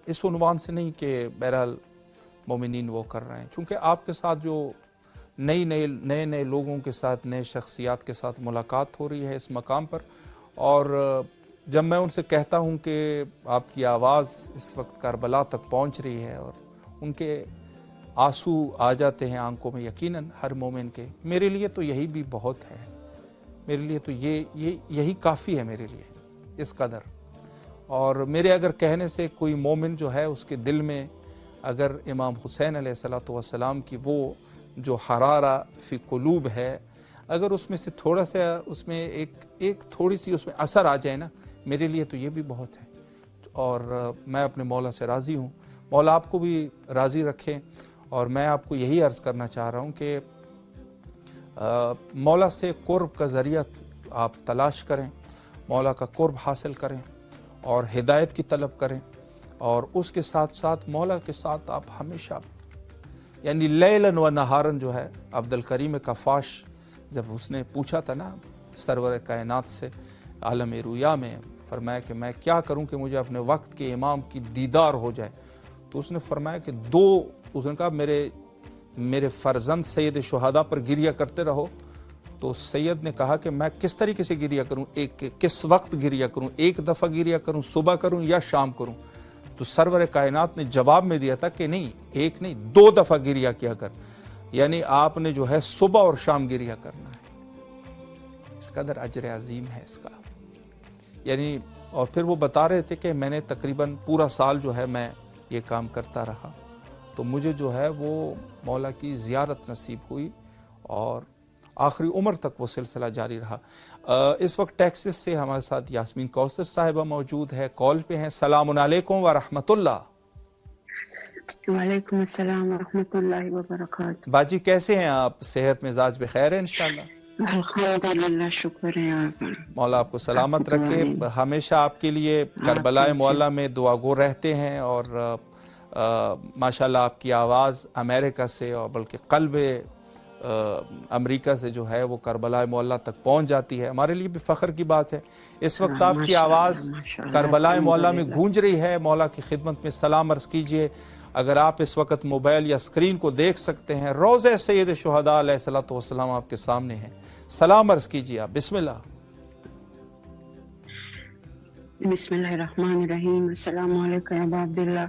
[SPEAKER 11] اس عنوان سے نہیں کہ بہرحال مومنین وہ کر رہے ہیں، چونکہ آپ کے ساتھ جو نئے لوگوں کے ساتھ، نئے شخصیات کے ساتھ ملاقات ہو رہی ہے اس مقام پر، اور جب میں ان سے کہتا ہوں کہ آپ کی آواز اس وقت کربلا تک پہنچ رہی ہے اور ان کے آنسو آ جاتے ہیں آنکھوں میں، یقیناً ہر مومن کے، میرے لیے تو یہی بھی بہت ہے، میرے لیے تو یہی کافی ہے میرے لیے اس قدر۔ اور میرے اگر کہنے سے کوئی مومن جو ہے اس کے دل میں اگر امام حسین علیہ السلام کی وہ جو حرارہ فی قلوب ہے، اگر اس میں سے تھوڑا سا اس میں ایک تھوڑی سی اس میں اثر آ جائے نا، میرے لیے تو یہ بھی بہت ہے۔ اور میں اپنے مولا سے راضی ہوں، مولا آپ کو بھی راضی رکھیں، اور میں آپ کو یہی عرض کرنا چاہ رہا ہوں کہ مولا سے قرب کا ذریعہ آپ تلاش کریں، مولا کا قرب حاصل کریں اور ہدایت کی طلب کریں، اور اس کے ساتھ ساتھ مولا کے ساتھ آپ ہمیشہ یعنی لیلاً و نہاراً جو ہے عبد الکریم کفاش جب اس نے پوچھا تھا نا سرور کائنات سے عالم رویا میں، فرمایا کہ میں کیا کروں کہ مجھے اپنے وقت کے امام کی دیدار ہو جائے، تو اس نے فرمایا کہ اس نے کہا میرے فرزند سید شہداء پر گریہ کرتے رہو، تو سید نے کہا کہ میں کس طریقے سے گریہ کروں، کس وقت گریہ کروں، ایک دفعہ گریہ کروں، صبح کروں یا شام کروں؟ تو سرور کائنات نے جواب میں دیا تھا کہ نہیں، ایک نہیں 2 دفعہ گریہ کیا کر، یعنی آپ نے جو ہے صبح اور شام گریہ کرنا ہے، اس قدر اجر عظیم ہے اس کا۔ یعنی اور پھر وہ بتا رہے تھے کہ میں نے تقریباً پورا سال جو ہے میں یہ کام کرتا رہا، تو مجھے جو ہے وہ مولا کی زیارت نصیب ہوئی اور آخری عمر تک وہ سلسلہ جاری رہا۔ اس وقت ٹیکسس سے ہمارے ساتھ یاسمین کوثر صاحبہ موجود ہے، کال پہ ہیں۔ السلام علیکم ورحمۃ اللہ۔
[SPEAKER 16] وعلیکم السلام ورحمۃ اللہ وبرکاتہ۔
[SPEAKER 11] باجی کیسے ہیں آپ؟ صحت مزاج بخیر ہے انشاءاللہ؟
[SPEAKER 16] الحمدللہ، شکر ہے آپ،
[SPEAKER 11] مولا آپ کو سلامت رکھے، ہمیشہ آپ کے لیے کربلا معلیٰ میں دعا گو رہتے ہیں، اور ماشاءاللہ آپ کی آواز امریکہ سے اور بلکہ قلب امریکہ سے جو ہے وہ کربلا معلیٰ تک پہنچ جاتی ہے، ہمارے لیے بھی فخر کی بات ہے۔ اس وقت آپ کی آواز کربلا معلیٰ میں گونج رہی ہے، مولا کی خدمت میں سلام عرض کیجئے۔ اگر آپ اس وقت موبائل یا اسکرین کو دیکھ سکتے ہیں، روضہ سید شہداء علیہ السلام آپ کے سامنے ہیں، سلام عرض کیجئے آپ، بسم اللہ۔
[SPEAKER 16] بسم اللہ الرحمن الرحیم۔ السلام علیکم یا ابا عبداللہ،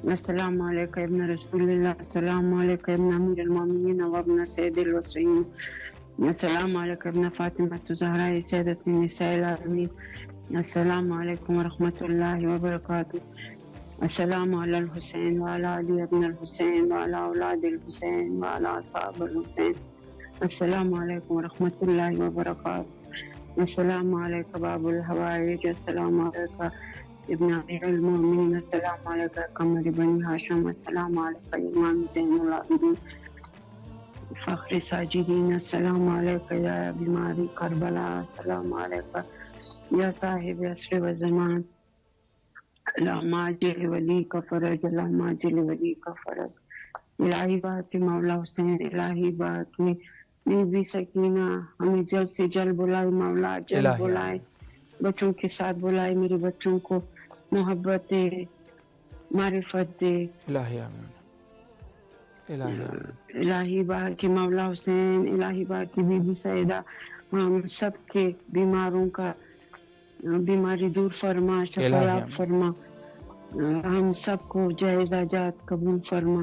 [SPEAKER 16] السلام علیکم ابن رسول اللہ، السلام علیکم ابن امیر المومنین و ابن سید الوصیین، السلام علیکم ابن فاطمہ الزہرا سیدۃ النساء العالمین، السلام علیکم ورحمۃ اللہ وبرکاتہ، السلام علی الحسین وعلی علی ابن الحسین وعلی اولاد الحسین وعلی اصحاب الحسین، السلام علیکم ورحمۃ اللہ وبرکاتہ، السلام علیکم باب الحوائج، السلام علیکم ابن امیر المومنین، السلام علیکم قمر بنی ہاشم، السلام علیکم امام زین العابدین فخر ساجدین، السلام علیکم یا بیماری کربلا، السلام علیکم یا صاحب عصر و زمان، اللہم عجل ولی کا فرج، اللہم عجل ولی کا فرج، الہی بات مولا حسین، الہی بات میں بی بی سکینہ ہمیں جلد سے جلد بلائے مولا، جلد بلائے، بچوں کے ساتھ بلائے، میرے بچوں کو محبت دے، معرفت دے،
[SPEAKER 11] الہی آمین، الہی آمین،
[SPEAKER 16] الہی بار کی مولا حسین، الہی بار کی بی بی سیدہ، ہم سب کے بیماروں کا بیماری دور فرما، شفایاب فرما، ہم سب کو جائز حاجات قبول فرما،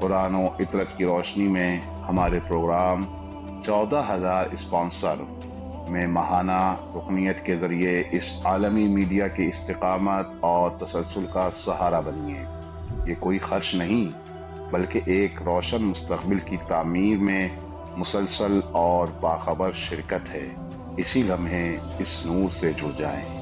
[SPEAKER 1] قرآن و اطرت کی روشنی میں ہمارے پروگرام 14,000 اسپانسر میں ماہانہ رکنیت کے ذریعے اس عالمی میڈیا کی استقامت اور تسلسل کا سہارا بنیے۔ یہ کوئی خرچ نہیں بلکہ ایک روشن مستقبل کی تعمیر میں مسلسل اور باخبر شرکت ہے۔ اسی لمحے اس نور سے جڑ جائیں۔